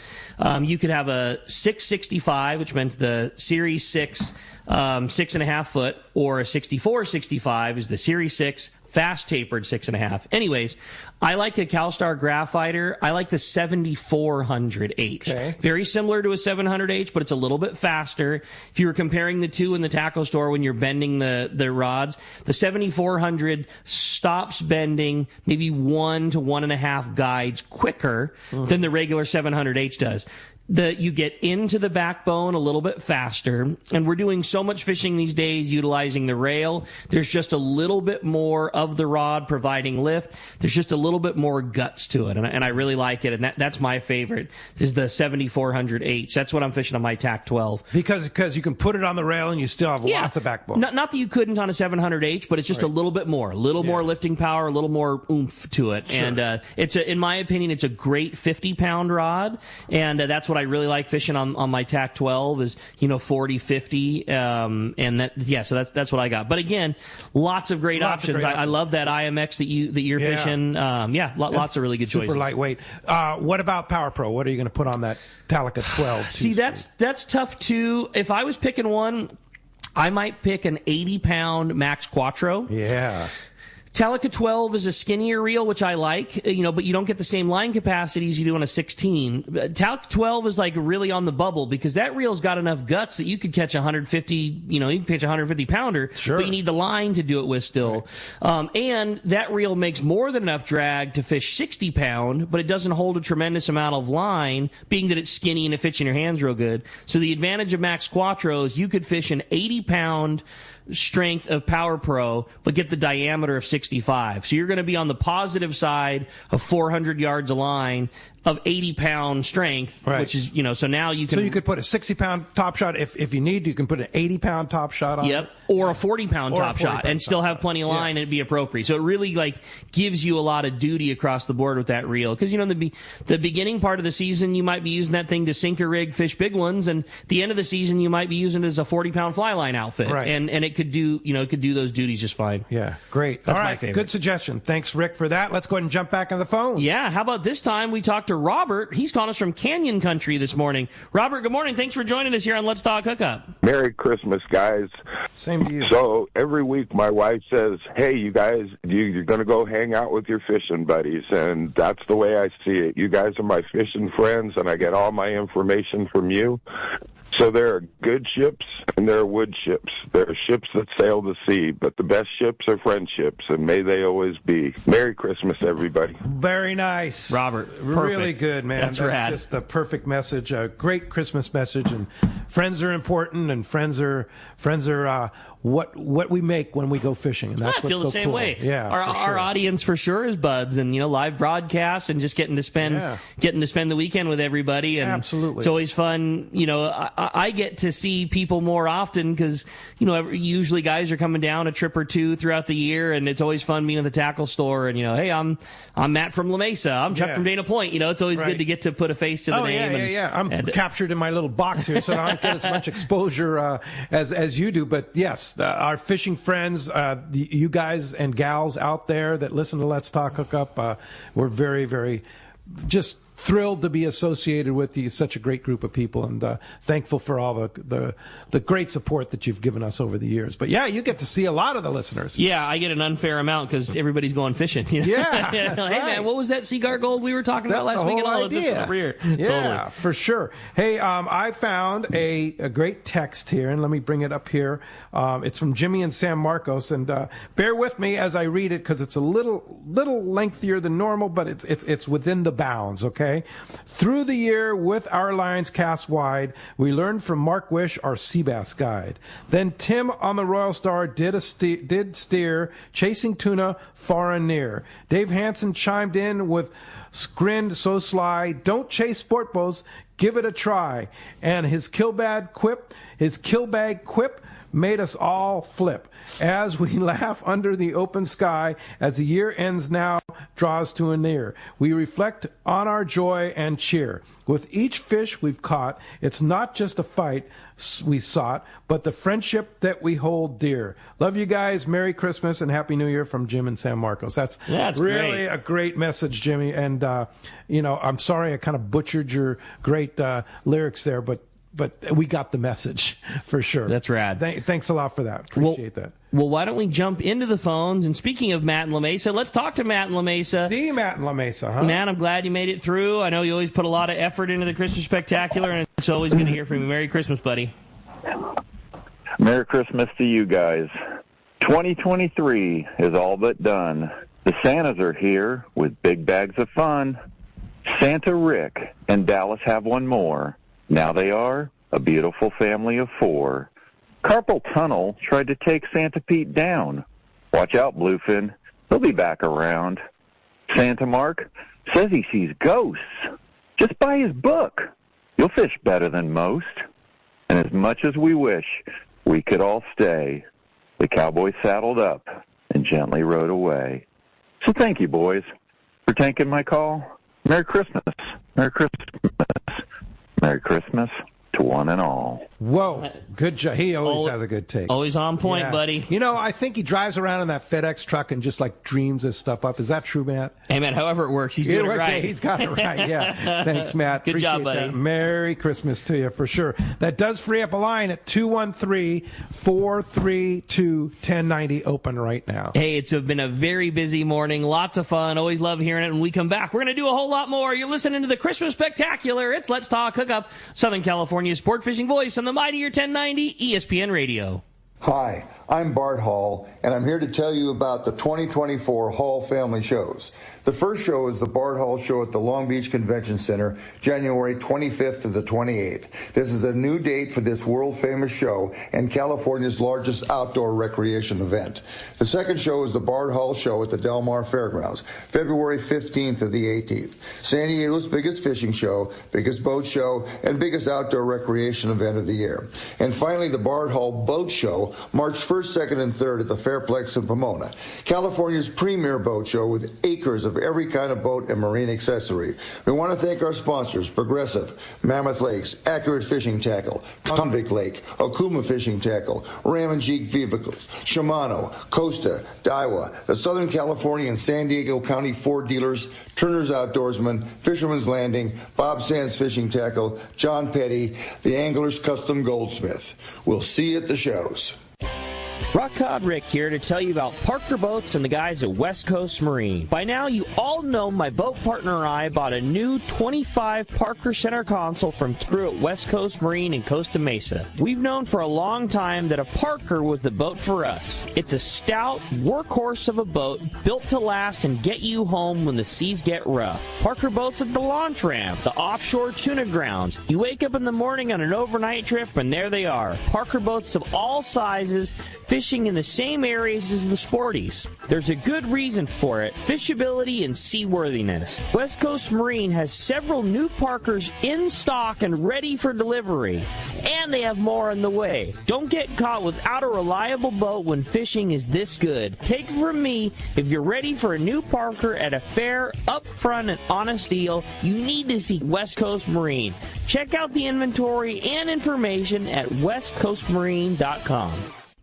S5: you could have a 665, which meant the Series 6 6.5 foot, or a 6465 is the Series 6 fast tapered 6.5. Anyways, I like a CalStar Graphiter. I like the 7400H. Okay. Very similar to a 700H, but it's a little bit faster. If you were comparing the two in the tackle store when you're bending the rods, the 7400 stops bending maybe 1 to 1.5 guides quicker than the regular 700H does. You get into the backbone a little bit faster, and we're doing so much fishing these days utilizing the rail. There's just a little bit more of the rod providing lift. There's just a little bit more guts to it, and I really like it, and that's my favorite, is the 7400H. That's what I'm fishing on my TAC 12.
S2: Because you can put it on the rail and you still have lots of backbone.
S5: Not that you couldn't on a 700H, but it's just a little bit more. A little more lifting power, a little more oomph to it. Sure. And in my opinion, it's a great 50-pound rod, and that's what I really like fishing on my TAC 12 is 40, 50, and so that's what I got. But again, lots of great options. I love that IMX that you're fishing. Lots of really good choices.
S2: Super lightweight. What about Power Pro? What are you going to put on that Talica 12?
S5: See, that's tough too. If I was picking one, I might pick an 80-pound Max Quattro.
S2: Yeah.
S5: Talica 12 is a skinnier reel, which I like, but you don't get the same line capacity as you do on a 16. Talica 12 is like really on the bubble because that reel's got enough guts that you could catch 150, you can catch a 150 pounder, but you need the line to do it with still. Right. And that reel makes more than enough drag to fish 60 pound, but it doesn't hold a tremendous amount of line, being that it's skinny and it fits in your hands real good. So the advantage of Max Quattro is you could fish an 80 pound strength of Power Pro, but get the diameter of 65. So you're going to be on the positive side of 400 yards of line of 80-pound strength, which is, so now you can...
S2: So you could put a 60-pound top shot. If you need, you can put an 80-pound top shot on it.
S5: Or a 40-pound top shot and still have plenty of line and it'd be appropriate. So it really, gives you a lot of duty across the board with that reel. Because, the beginning part of the season, you might be using that thing to sinker rig, fish big ones, and the end of the season, you might be using it as a 40-pound fly line outfit. Right. And it could do, those duties just fine.
S2: Yeah, great.
S5: That's
S2: all right, good suggestion. Thanks, Rick, for that. Let's go ahead and jump back on the phone.
S5: Yeah, how about this time we talk to Robert. He's calling us from Canyon Country this morning. Robert, good morning. Thanks for joining us here on Let's Talk Hookup.
S14: Merry Christmas, guys.
S2: Same to you.
S14: So every week my wife says, hey, you guys, you're going to go hang out with your fishing buddies, and that's the way I see it. You guys are my fishing friends, and I get all my information from you. So there are good ships and there are wood ships. There are ships that sail the sea, but the best ships are friendships, and may they always be. Merry Christmas, everybody.
S2: Very nice.
S5: Robert,
S2: really good, man.
S5: That's rad.
S2: Just the perfect message, a great Christmas message, and friends are important, and friends are what we make when we go fishing, and that's what's so cool. I feel the same way.
S5: Yeah, our audience for sure is buds, and live broadcasts, and just getting to spend the weekend with everybody. And
S2: absolutely,
S5: it's always fun. I get to see people more often because usually guys are coming down a trip or two throughout the year, and it's always fun being at the tackle store. And hey, I'm Matt from La Mesa. I'm Chuck from Dana Point. It's always good to get to put a face to the name.
S2: I'm captured in my little box here, so I don't get as much exposure as you do. But yes. Our fishing friends, you guys and gals out there that listen to Let's Talk Hookup, we're very, very just thrilled to be associated with you, such a great group of people, and thankful for all the great support that you've given us over the years. But yeah, you get to see a lot of the listeners.
S5: Yeah, I get an unfair amount because everybody's going fishing. You know?
S2: Yeah,
S5: hey man, what was that cigar gold we were talking about last week?
S2: That's the whole idea.
S5: Over here.
S2: Yeah,
S5: totally.
S2: for sure. Hey, I found a great text here, and let me bring it up here. It's from Jimmy in San Marcos, and bear with me as I read it because it's a little lengthier than normal, but it's within the bounds. Okay. Through the year, with our lines cast wide, we learned from Mark Wish, our sea bass guide. Then Tim on the Royal Star did steer, chasing tuna far and near. Dave Hansen chimed in with grinned so sly, don't chase sport boats, give it a try. And his killbag quip made us all flip as we laugh under the open sky as the year ends now draws to a near. We reflect on our joy and cheer. With each fish we've caught, it's not just a fight we sought, but the friendship that we hold dear. Love you guys. Merry Christmas and Happy New Year from Jim in San Marcos. That's really a great message, Jimmy. And, I'm sorry I kind of butchered your great lyrics there, but we got the message for sure.
S5: That's rad.
S2: Thanks a lot for that. Appreciate that.
S5: Well, why don't we jump into the phones? And speaking of Matt in La Mesa, let's talk to Matt in La Mesa.
S2: The Matt in La Mesa, huh?
S5: Matt, I'm glad you made it through. I know you always put a lot of effort into the Christmas Spectacular, and it's always good to hear from you. Merry Christmas, buddy.
S15: Merry Christmas to you guys. 2023 is all but done. The Santas are here with big bags of fun. Santa Rick and Dallas have one more. Now they are a beautiful family of 4. Carpal Tunnel tried to take Santa Pete down. Watch out, Bluefin. He'll be back around. Santa Mark says he sees ghosts. Just buy his book. You'll fish better than most. And as much as we wish we could all stay, the cowboy saddled up and gently rode away. So thank you, boys, for taking my call. Merry Christmas. Merry Christmas. Merry Christmas to one and all.
S2: Whoa, good job. He always has a good take.
S5: Always on point, buddy.
S2: I think he drives around in that FedEx truck and just dreams this stuff up. Is that true, Matt?
S5: Hey, man, however it works, he's doing it right.
S2: He's got it right, yeah. Thanks, Matt.
S5: Good job, buddy.
S2: That. Merry Christmas to you, for sure. That does free up a line at 213-432-1090, open right now.
S5: Hey, it's been a very busy morning. Lots of fun. Always love hearing it. When we come back, we're going to do a whole lot more. You're listening to the Christmas Spectacular. It's Let's Talk Hookup, Southern California's sport fishing voice on the mightier 1090 ESPN Radio.
S16: Hi, I'm Bart Hall, and I'm here to tell you about the 2024 Hall Family Shows. The first show is the Bart Hall Show at the Long Beach Convention Center, January 25th to the 28th. This is a new date for this world-famous show and California's largest outdoor recreation event. The second show is the Bart Hall Show at the Del Mar Fairgrounds, February 15th to the 18th. San Diego's biggest fishing show, biggest boat show, and biggest outdoor recreation event of the year. And finally, the Bart Hall Boat Show, March 1st, 2nd, and 3rd at the Fairplex in Pomona. California's premier boat show with acres of every kind of boat and marine accessory. We want to thank our sponsors, Progressive, Mammoth Lakes, Accurate Fishing Tackle, Convict Lake, Okuma Fishing Tackle, Ram and Jeep Vehicles, Shimano, Costa, Daiwa, the Southern California and San Diego County Ford dealers, Turner's Outdoorsman, Fisherman's Landing, Bob Sands Fishing Tackle, John Petty, the Angler's Custom Goldsmith. We'll see you at the shows.
S5: Rock Cod Rick here to tell you about Parker Boats and the guys at West Coast Marine. By now, you all know my boat partner and I bought a new 25 Parker center console from crew at West Coast Marine in Costa Mesa. We've known for a long time that a Parker was the boat for us. It's a stout workhorse of a boat built to last and get you home when the seas get rough. Parker Boats at the launch ramp, the offshore tuna grounds. You wake up in the morning on an overnight trip and there they are. Parker Boats of all sizes, fishing in the same areas as the sporties. There's a good reason for it: fishability and seaworthiness. West Coast Marine has several new Parkers in stock and ready for delivery, and they have more on the way. Don't get caught without a reliable boat when fishing is this good. Take it from me, if you're ready for a new Parker at a fair, upfront, and honest deal, you need to see West Coast Marine. Check out the inventory and information at westcoastmarine.com.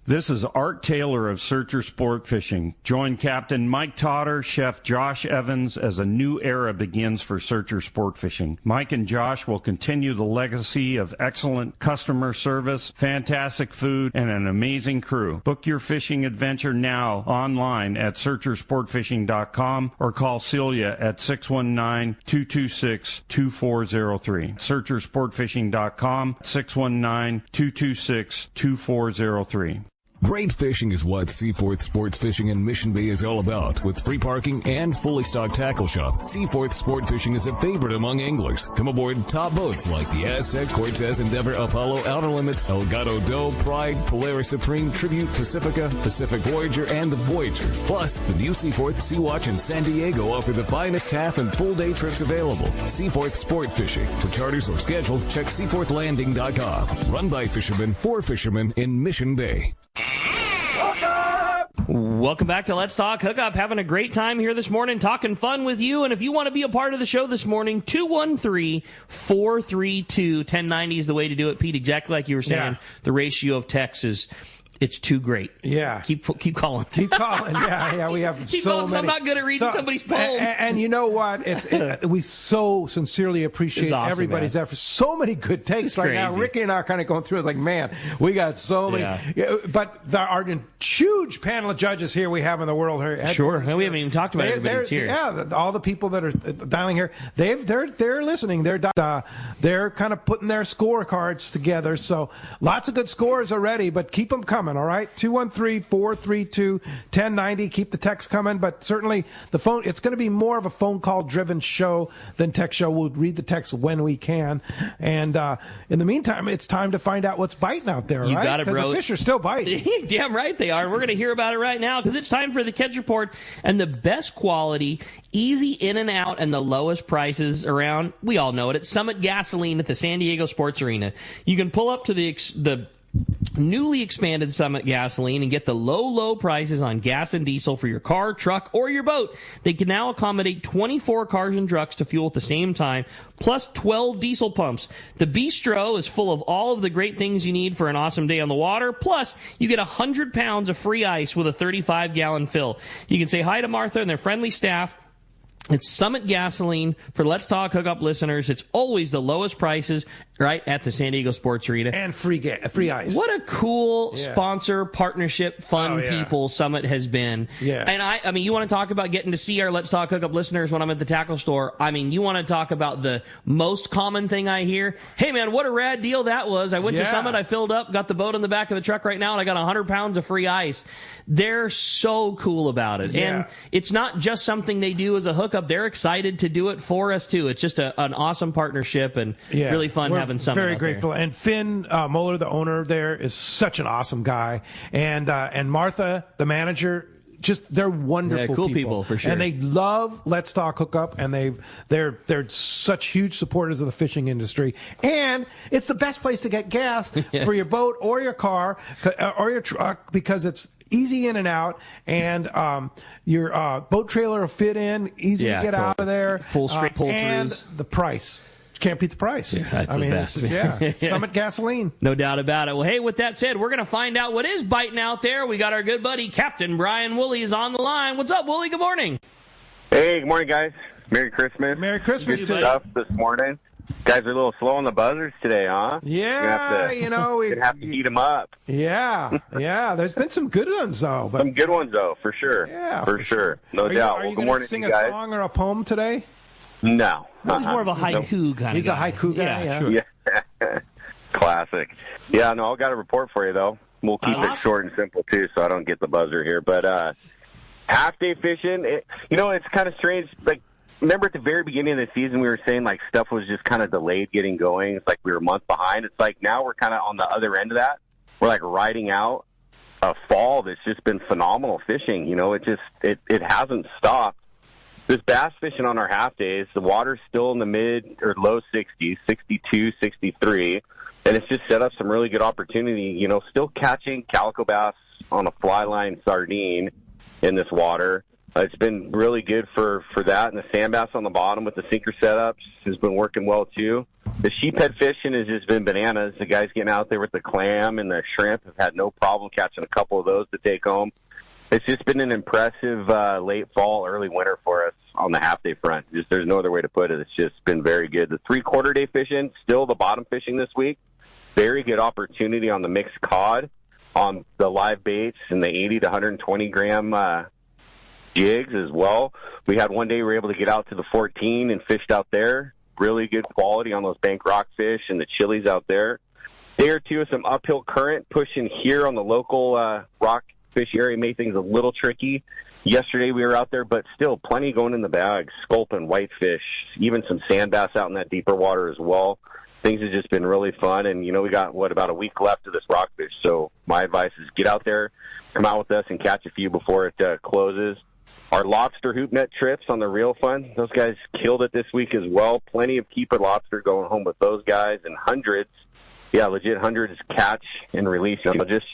S17: This is Art Taylor of Searcher Sport Fishing. Join Captain Mike Totter, Chef Josh Evans as a new era begins for Searcher Sport Fishing. Mike and Josh will continue the legacy of excellent customer service, fantastic food, and an amazing crew. Book your fishing adventure now online at searchersportfishing.com or call Celia at 619-226-2403. Searchersportfishing.com, 619-226-2403.
S4: Great fishing is what Seaforth Sports Fishing in Mission Bay is all about. With free parking and fully stocked tackle shop, Seaforth Sport Fishing is a favorite among anglers. Come aboard top boats like the Aztec, Cortez, Endeavor, Apollo, Outer Limits, Elgato Doe, Pride, Polaris Supreme, Tribute, Pacifica, Pacific Voyager, and the Voyager. Plus, the new Seaforth, Sea-Watch, and San Diego offer the finest half and full day trips available. Seaforth Sport Fishing. For charters or schedule, check seaforthlanding.com. Run by fishermen, for fishermen in Mission Bay.
S5: Welcome back to Let's Talk Hookup. Having a great time here this morning, talking fun with you. And if you want to be a part of the show this morning, 213-432-1090 is the way to do it. Pete, exactly like you were saying, the ratio of texts is... It's too great.
S2: Yeah.
S5: Keep calling.
S2: Keep calling. Yeah. We have
S5: keep
S2: so
S5: calling,
S2: many.
S5: I'm not good at reading somebody's poem.
S2: And you know what? We so sincerely appreciate
S5: awesome,
S2: everybody's efforts. So many good takes
S5: it's
S2: right
S5: crazy.
S2: now. Ricky and I are kind of going through it like, man, we got so many. Yeah, but there are a huge panel of judges here we have in the world here.
S5: Sure. We haven't even talked about everybody that's here.
S2: Yeah, all the people that are dialing here, they're listening. They're kind of putting their scorecards together. So lots of good scores already, but keep them coming, all right? 213-432-1090. Keep the text coming, but certainly the phone, it's going to be more of a phone call driven show than text show. We'll read the text when we can. And in the meantime, it's time to find out what's biting out there,
S5: you
S2: right?
S5: got it, bro.
S2: Because the fish are still biting.
S5: Damn right they are. We're going to hear about it right now because it's time for the Catch Report. And the best quality, easy in and out, and the lowest prices around, we all know it. It's Summit Gasoline at the San Diego Sports Arena. You can pull up to the newly expanded Summit Gasoline and get the low prices on gas and diesel for your car, truck, or your boat. They can now accommodate 24 cars and trucks to fuel at the same time, plus 12 diesel pumps. The bistro is full of all of the great things you need for an awesome day on the water, plus you get 100 pounds of free ice with a 35-gallon fill. You can say hi to Martha and their friendly staff. It's Summit Gasoline. For Let's Talk Hookup listeners, it's always the lowest prices right at the San Diego Sports Arena.
S2: And free ice.
S5: What a cool sponsor, partnership, fun people Summit has been.
S2: Yeah.
S5: And I mean, you want to talk about getting to see our Let's Talk Hookup listeners when I'm at the tackle store. I mean, you want to talk about the most common thing I hear? Hey, man, what a rad deal that was. I went to Summit, I filled up, got the boat in the back of the truck right now, and I got 100 pounds of free ice. They're so cool about it.
S2: Yeah.
S5: And it's not just something they do as a hookup. They're excited to do it for us, too. It's just an awesome partnership and really fun having Summit
S2: very
S5: out
S2: grateful.
S5: there.
S2: And Finn Moeller, the owner there, is such an awesome guy. And Martha, the manager, they're wonderful
S5: cool people for sure.
S2: And they love Let's Talk Hookup, and they're such huge supporters of the fishing industry. And it's the best place to get gas for your boat or your car or your truck because it's easy in and out, and your boat trailer will fit in, easy to get out of there.
S5: Full straight pull-throughs.
S2: And the price. You can't beat the price.
S5: Yeah, that's the best.
S2: Summit Gasoline.
S5: No doubt about it. Well, hey, with that said, we're going to find out what is biting out there. We got our good buddy, Captain Brian Woolley, is on the line. What's up, Woolley? Good morning.
S18: Hey, good morning, guys. Merry Christmas.
S2: Merry Christmas,
S18: Good stuff this morning. Guys are a little slow on the buzzers today, huh?
S2: Yeah,
S18: we're going to have to heat them up.
S2: Yeah. There's been some good ones, though. But...
S18: Some good ones, though, for sure.
S2: Yeah.
S18: For sure. No doubt.
S2: Are you
S18: good
S2: going
S18: morning
S2: to sing
S18: to
S2: a
S18: you guys.
S2: song or a poem today?
S18: No.
S5: He's more of a haiku kind of guy.
S2: He's a haiku guy,
S5: yeah. Sure.
S18: Yeah. Classic. Yeah, no, I've got a report for you, though. We'll keep it short and simple, too, so I don't get the buzzer here. But half-day fishing, it's kind of strange. Like, remember at the very beginning of the season we were saying, like, stuff was just kind of delayed getting going. It's like we were a month behind. It's like now we're kind of on the other end of that. We're, like, riding out a fall that's just been phenomenal fishing. It hasn't stopped. This bass fishing on our half days, the water's still in the mid or low 60s, 62, 63, and it's just set up some really good opportunity. Still catching calico bass on a fly line sardine in this water. It's been really good for that, and the sand bass on the bottom with the sinker setups has been working well too. The sheephead fishing has just been bananas. The guys getting out there with the clam and the shrimp have had no problem catching a couple of those to take home. It's just been an impressive late fall, early winter for us on the half-day front. Just there's no other way to put it. It's just been very good. The three-quarter day fishing, still the bottom fishing this week. Very good opportunity on the mixed cod, on the live baits, and the 80 to 120-gram jigs as well. We had one day we were able to get out to the 14 and fished out there. Really good quality on those bank rockfish and the chilies out there. Day or two of some uphill current pushing here on the local rockfish area made things a little tricky. Yesterday we were out there, but still plenty going in the bag. Sculpin, whitefish, even some sand bass out in that deeper water as well. Things have just been really fun, and, we got, about a week left of this rockfish. So my advice is get out there, come out with us, and catch a few before it closes. Our lobster hoop net trips on the Real Fun, those guys killed it this week as well. Plenty of keeper lobster going home with those guys, and hundreds, legit hundreds catch and release. Just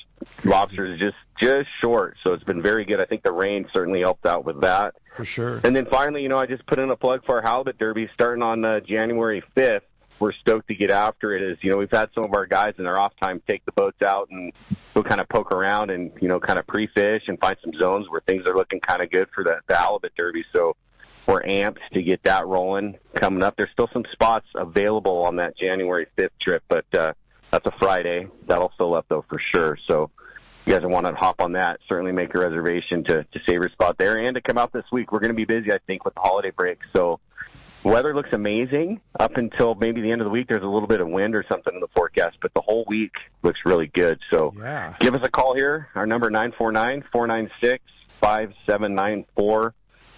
S18: lobsters just short, so it's been very good. I think the rain certainly helped out with that.
S2: For sure.
S18: And then finally, I just put in a plug for our halibut derby starting on January 5th. We're stoked to get after it. We've had some of our guys in their off time take the boats out and go kind of poke around and, kind of pre-fish and find some zones where things are looking kind of good for the halibut derby. So we're amped to get that rolling coming up. There's still some spots available on that January 5th trip, but that's a Friday. That'll fill up, though, for sure. So if you guys want to hop on that, certainly make a reservation to save your spot there and to come out this week. We're going to be busy, I think, with the holiday break. So weather looks amazing up until maybe the end of the week. There's a little bit of wind or something in the forecast, but the whole week looks really good. So give us a call here. Our number 949-496-5794.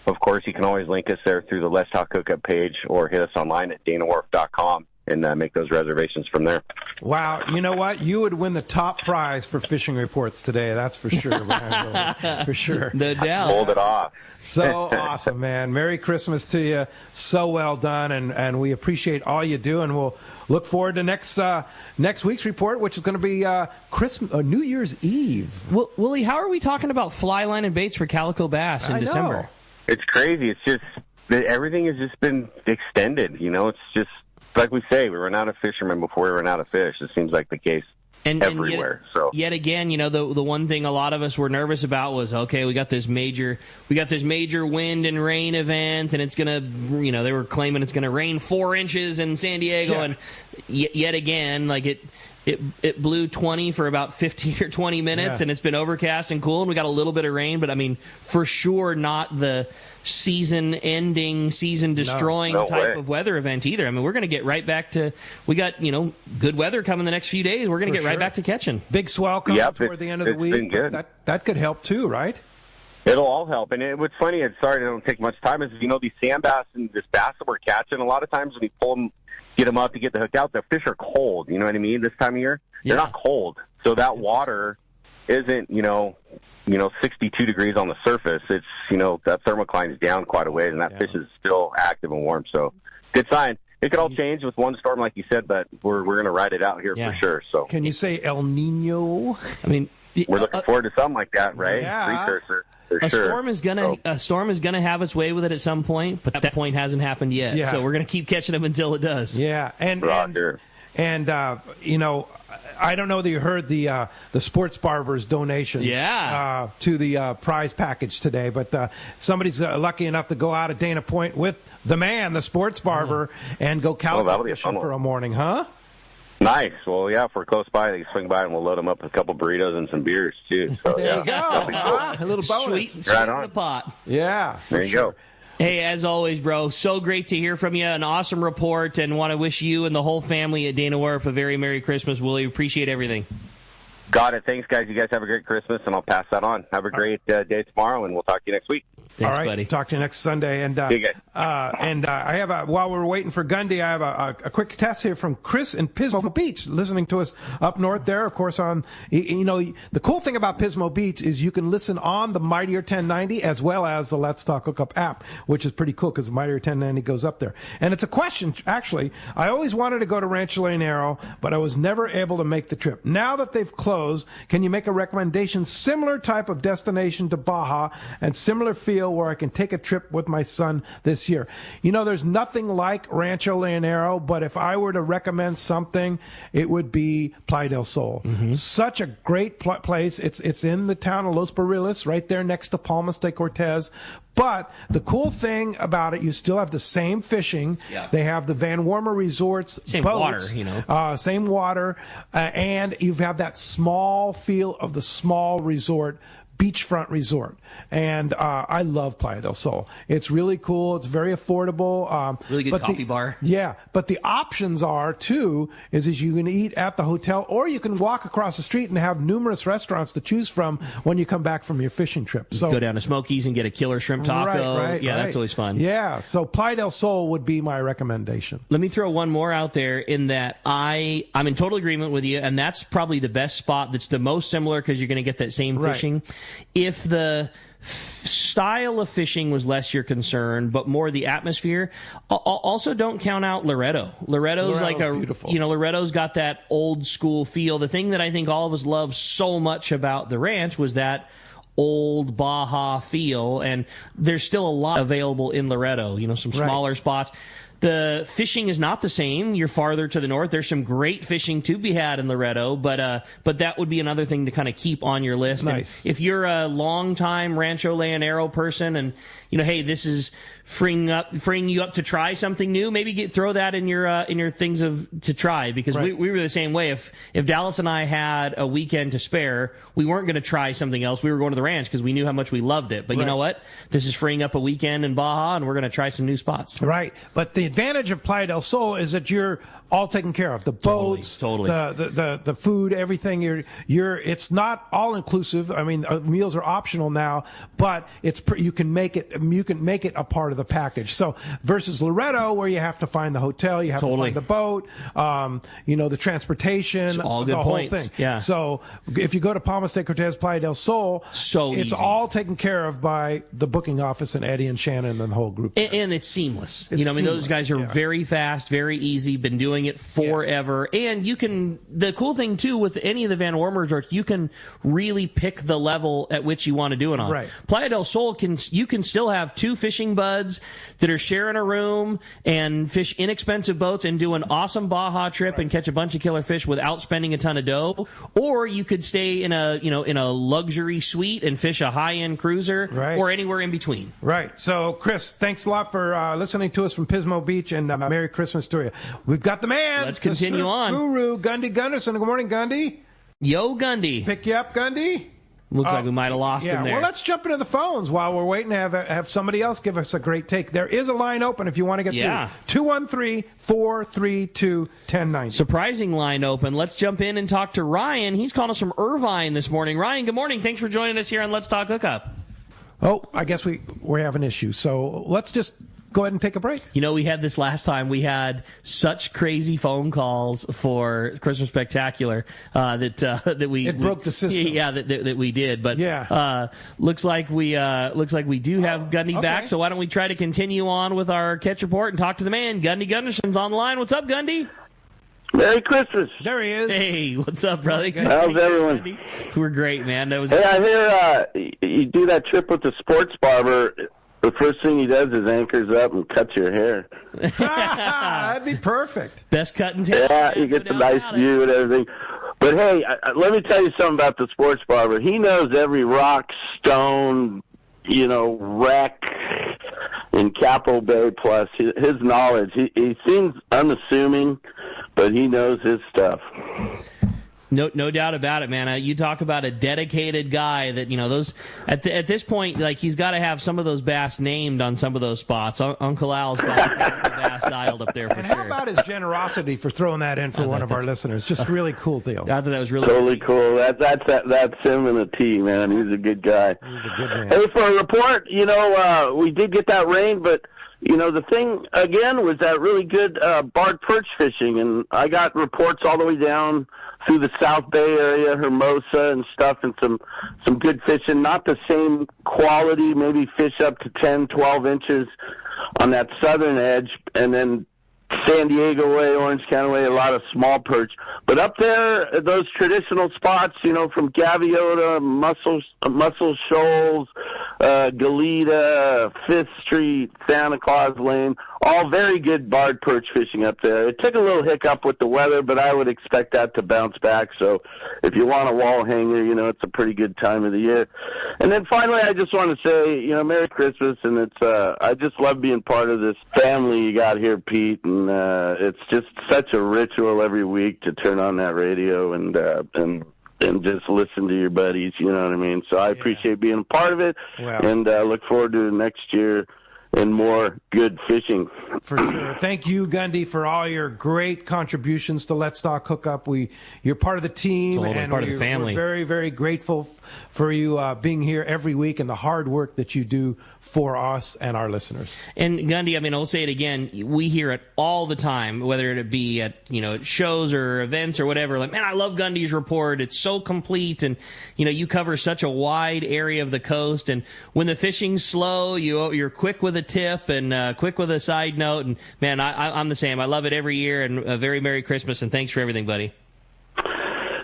S18: Of course, you can always link us there through the Let's Talk Hookup page or hit us online at danawharf.com and make those reservations from there.
S2: Wow. You know what? You would win the top prize for fishing reports today. That's for sure, man. For sure.
S5: No doubt.
S18: Hold it off.
S2: So awesome, man. Merry Christmas to you. So well done, and we appreciate all you do, and we'll look forward to next week's report, which is going to be New Year's Eve.
S5: Well, Willie, how are we talking about fly line and baits for calico bass in December?
S18: It's crazy. It's just everything has just been extended. It's just like we say, we run out of fishermen before we run out of fish. It seems like the case everywhere.
S5: Yet again, the one thing a lot of us were nervous about was, okay, we got this major wind and rain event, and it's gonna, they were claiming it's gonna rain 4 inches in San Diego, and yet again, like it blew 20 for about 15 or 20 minutes, and it's been overcast and cool, and we got a little bit of rain, but I mean, for sure not the season-ending, season-destroying type of weather event either. I mean, we're going to get right back to, we got, good weather coming the next few days. We're going to get right back to catching.
S2: Big swell coming toward the end of the week. That could help too, right?
S18: It'll all help. And what's funny, and sorry, I don't take much time, is, these sand bass and this bass that we're catching, a lot of times when we pull them, get them up to get the hook out, the fish are cold. You know what I mean? This time of year, they're not cold. So that water isn't, 62 degrees on the surface. It's, that thermocline is down quite a ways, and that fish is still active and warm. So good sign. It could all change with one storm, like you said, but we're going to ride it out here for sure. So
S2: can you say El Nino?
S5: I mean,
S18: we're looking forward to something like that, right?
S2: Yeah.
S18: Precursor.
S5: A storm is gonna have its way with it at some point, but that point hasn't happened yet.
S2: Yeah.
S5: So we're gonna keep catching them until it does.
S2: Yeah, and I don't know that you heard the sports barber's donation. To the prize package today, but somebody's lucky enough to go out of Dana Point with the man, the sports barber, and go calico fishing for a morning, huh?
S18: Nice. Well, yeah, if we're close by, they can swing by and we'll load them up with a couple burritos and some beers, too. So,
S2: there you go. A little bonus.
S5: Sweet in the pot.
S2: Yeah.
S18: There you go.
S5: Hey, as always, bro, so great to hear from you. An awesome report, and want to wish you and the whole family at Dana Wharf a very Merry Christmas, Willie. Appreciate everything.
S18: Got it. Thanks, guys. You guys have a great Christmas, and I'll pass that on. Have a great day tomorrow, and we'll talk to you next week.
S5: Thanks,
S2: all right,
S5: buddy.
S2: Talk to you next Sunday. And I have while we're waiting for Gundy, I have a quick test here from Chris in Pismo Beach, listening to us up north there. Of course, on the cool thing about Pismo Beach is you can listen on the Mightier 1090 as well as the Let's Talk Hookup app, which is pretty cool because the Mightier 1090 goes up there. And it's a question, actually. I always wanted to go to Rancho Leonero, but I was never able to make the trip. Now that they've closed, can you make a recommendation, similar type of destination to Baja and similar feel deal where I can take a trip with my son this year. You know, there's nothing like Rancho Leonero, but if I were to recommend something, it would be Playa del Sol. Such a great place. It's in the town of Los Barriles, right there next to Palmas de Cortez. But the cool thing about it, you still have the same fishing.
S5: Yeah.
S2: They have the Van Wormer Resorts
S5: Same
S2: boats,
S5: water, you know.
S2: Same water, and you have that small feel of the small resort, beachfront resort. And I love Playa del Sol. It's really cool. It's very affordable.
S5: Really good coffee bar.
S2: Yeah, but the options are, too, is you can eat at the hotel, or you can walk across the street and have numerous restaurants to choose from when you come back from your fishing trip. So
S5: go down to Smokies and get a killer shrimp taco.
S2: Right,
S5: that's always fun.
S2: Yeah, so Playa del Sol would be my recommendation.
S5: Let me throw one more out there in that I'm in total agreement with you, and that's probably the best spot that's the most similar because you're going to get that same fishing. If the style of fishing was less your concern, but more the atmosphere. Also, don't count out Loretto. Loretto's like beautiful. Loretto's got that old school feel. The thing that I think all of us love so much about the ranch was that old Baja feel, and there's still a lot available in Loretto. Some smaller spots. The fishing is not the same. You're farther to the north. There's some great fishing to be had in Loretto, but that would be another thing to kind of keep on your list.
S2: Nice.
S5: And if you're a long-time Rancho Leonero person and, hey, this is freeing you up to try something new, maybe throw that in your things to try, because we were the same way. If Dallas and I had a weekend to spare, we weren't going to try something else. We were going to the ranch because we knew how much we loved it. But you know what? This is freeing up a weekend in Baja, and we're going to try some new spots.
S2: Right. But the advantage of Playa del Sol is that you're all taken care of. The boats,
S5: totally.
S2: The food, everything. It's not all inclusive. I mean, meals are optional now, but you can make it a part of the package. So versus Loretto, where you have to find the hotel, you have to find the boat, the transportation,
S5: it's all good
S2: the
S5: points.
S2: whole thing.
S5: Yeah.
S2: So if you go to Palmas de Cortez, Playa del Sol, it's
S5: easy.
S2: all taken care of by the booking office and Eddie and Shannon and the whole group.
S5: And it's seamless.
S2: Seamless,
S5: those guys are very fast, very easy, been doing it forever. And the cool thing too with any of the Van Wormer resorts, you can really pick the level at which you want to do it on.
S2: Right.
S5: Playa del Sol you can still have two fishing buds that are sharing a room and fish inexpensive boats and do an awesome Baja trip and catch a bunch of killer fish without spending a ton of dough. Or you could stay in a luxury suite and fish a high-end cruiser, or anywhere in between.
S2: Right. So, Chris, thanks a lot for listening to us from Pismo Beach, and Merry Christmas to you. We've got the man.
S5: Let's continue on.
S2: Guru, Gundy Gunderson. Good morning, Gundy.
S5: Yo, Gundy.
S2: Pick you up, Gundy?
S5: Looks like we might have lost him there.
S2: Well, let's jump into the phones while we're waiting to have somebody else give us a great take. There is a line open if you want to get through. 213-432-1090.
S5: Surprising line open. Let's jump in and talk to Ryan. He's calling us from Irvine this morning. Ryan, good morning. Thanks for joining us here on Let's Talk Hookup.
S2: Oh, I guess we have an issue. So let's just go ahead and take a break.
S5: We had this last time. We had such crazy phone calls for Christmas Spectacular that we
S2: broke the system.
S5: Yeah, that we did. But looks like we do have Gundy back. So why don't we try to continue on with our catch report and talk to the man. Gundy Gunderson's on the line. What's up, Gundy?
S19: Merry Christmas.
S2: There he is.
S5: Hey, what's up, brother?
S19: How's everyone?
S5: We're great, man.
S19: Hey, I hear you do that trip with the sports barber. The first thing he does is anchors up and cuts your hair.
S2: That'd be perfect.
S5: Best cut and tail.
S19: Yeah, you get the nice view and everything. But hey, let me tell you something about the sports barber. He knows every rock, stone, wreck in Capitol Bay. Plus, his knowledge. He seems unassuming, but he knows his stuff.
S5: No doubt about it, man. You talk about a dedicated guy that, those at this point, like, he's got to have some of those bass named on some of those spots. Uncle Al's got the bass dialed up there for
S2: and
S5: sure.
S2: How about his generosity for throwing that in for one of our listeners? Just really cool deal.
S5: I thought that was really
S19: totally cool. That's him in a T, man. He's a good guy.
S2: He's a good man.
S19: Hey, for a report, we did get that rain, but the thing again was that really good barred perch fishing, and I got reports all the way down through the South Bay area, Hermosa and stuff, and some good fishing. Not the same quality, maybe fish up to 10, 12 inches on that southern edge, and then San Diego way, Orange County way, a lot of small perch. But up there, those traditional spots, from Gaviota, Muscle Shoals, Goleta, 5th Street, Santa Claus Lane, all very good barred perch fishing up there. It took a little hiccup with the weather, but I would expect that to bounce back. So if you want a wall hanger, it's a pretty good time of the year. And then finally, I just want to say, Merry Christmas, and I just love being part of this family you got here, Pete, and it's just such a ritual every week to turn on that radio and just listen to your buddies, you know what I mean? So I appreciate being a part of it, and look forward to next year and more good fishing.
S2: For sure. Thank you, Gundy, for all your great contributions to Let's Talk Hookup. You're part of the team, and
S5: part of the family.
S2: We're very, very grateful for you being here every week and the hard work that you do for us and our listeners.
S5: And Gundy, I'll say it again, we hear it all the time, whether it be at shows or events or whatever. Like, man, I love Gundy's report. It's so complete, and you cover such a wide area of the coast. And when the fishing's slow, you're quick with a tip and quick with a side note. And man, I'm the same. I love it every year. And a very Merry Christmas, and thanks for everything, buddy.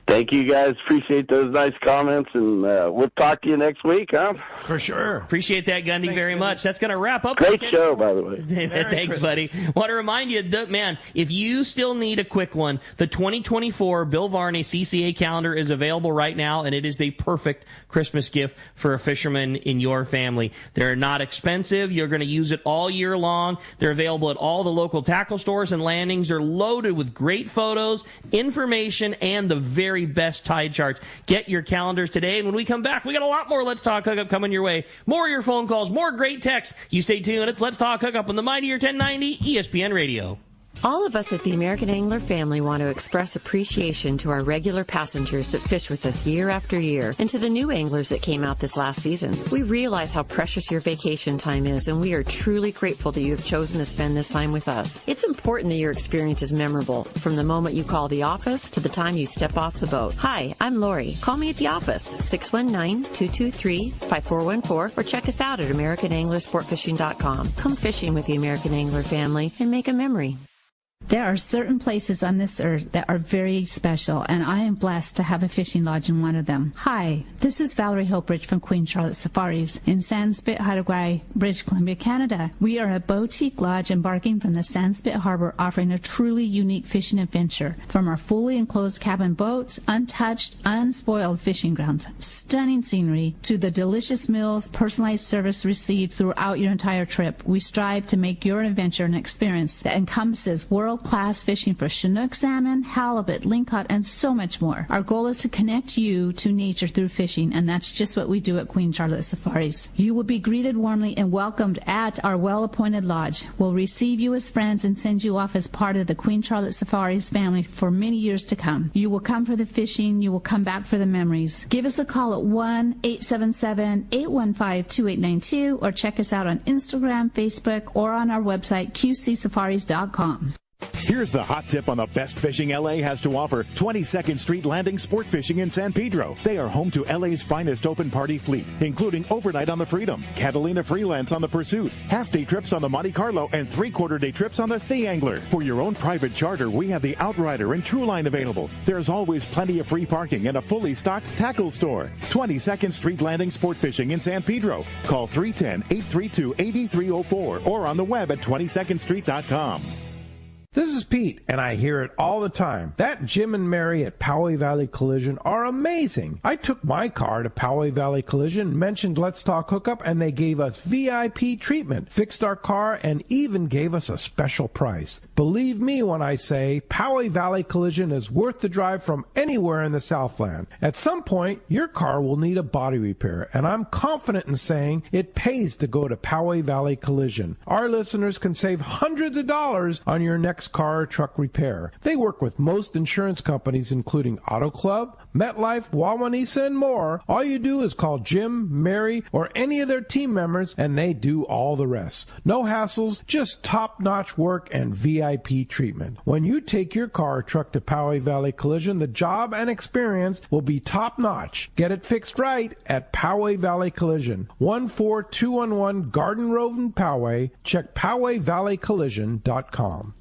S19: Thank you, guys. Appreciate those nice comments, and we'll talk to you next week, huh?
S2: For sure.
S5: Appreciate that, Gundy, very much. That's going to wrap up.
S19: Great show, by the way.
S5: Thanks, buddy. Want to remind you, man, if you still need a quick one, the 2024 Bill Varney CCA calendar is available right now, and it is the perfect Christmas gift for a fisherman in your family. They're not expensive. You're going to use it all year long. They're available at all the local tackle stores and landings. They're loaded with great photos, information, and the very best tide charts. Get your calendars today, and when we come back, we got a lot more Let's Talk Hookup coming your way. More of your phone calls, more great texts. You stay tuned. It's Let's Talk Hookup on the Mightier 1090 ESPN Radio.
S20: All of us at the American Angler family want to express appreciation to our regular passengers that fish with us year after year, and to the new anglers that came out this last season. We realize how precious your vacation time is, and we are truly grateful that you have chosen to spend this time with us. It's important that your experience is memorable, from the moment you call the office to the time you step off the boat. Hi, I'm Lori. Call me at the office, 619-223-5414, or check us out at AmericanAnglerSportFishing.com. Come fishing with the American Angler family and make a memory.
S21: There are certain places on this earth that are very special, and I am blessed to have a fishing lodge in one of them. Hi, this is Valerie Hopebridge from Queen Charlotte Safaris in Sandspit, Hawaii, British Columbia, Canada. We are a boutique lodge embarking from the Sandspit Harbor, offering a truly unique fishing adventure. From our fully enclosed cabin boats, untouched, unspoiled fishing grounds, stunning scenery, to the delicious meals, personalized service received throughout your entire trip, we strive to make your adventure an experience that encompasses world-class fishing for Chinook salmon, halibut, lingcod, and so much more. Our goal is to connect you to nature through fishing, and that's just what we do at Queen Charlotte Safaris. You will be greeted warmly and welcomed at our well-appointed lodge. We'll receive you as friends and send you off as part of the Queen Charlotte Safaris family for many years to come. You will come for the fishing. You will come back for the memories. Give us a call at 1-877-815-2892 or check us out on Instagram, Facebook, or on our website, qcsafaris.com.
S22: Here's the hot tip on the best fishing LA has to offer. 22nd Street Landing Sport Fishing in San Pedro. They are home to LA's finest open party fleet, including overnight on the Freedom, Catalina Freelance on the Pursuit, half-day trips on the Monte Carlo, and three-quarter-day trips on the Sea Angler. For your own private charter, we have the Outrider and Trueline available. There's always plenty of free parking and a fully stocked tackle store. 22nd Street Landing Sport Fishing in San Pedro. Call 310-832-8304 or on the web at 22ndstreet.com.
S2: This is Pete, and I hear it all the time. That Jim and Mary at Poway Valley Collision are amazing. I took my car to Poway Valley Collision, mentioned Let's Talk Hookup, and they gave us VIP treatment, fixed our car, and even gave us a special price. Believe me when I say Poway Valley Collision is worth the drive from anywhere in the Southland. At some point, your car will need a body repair, and I'm confident in saying it pays to go to Poway Valley Collision. Our listeners can save hundreds of dollars on your next car or truck repair. They work with most insurance companies, including Auto Club, MetLife, Wawanesa, and more. All you do is call Jim, Mary, or any of their team members, and they do all the rest. No hassles, just top-notch work and VIP treatment. When you take your car or truck to Poway Valley Collision, the job and experience will be top-notch. Get it fixed right at Poway Valley Collision, 14211 Garden Road in Poway. Check PowayValleyCollision.com.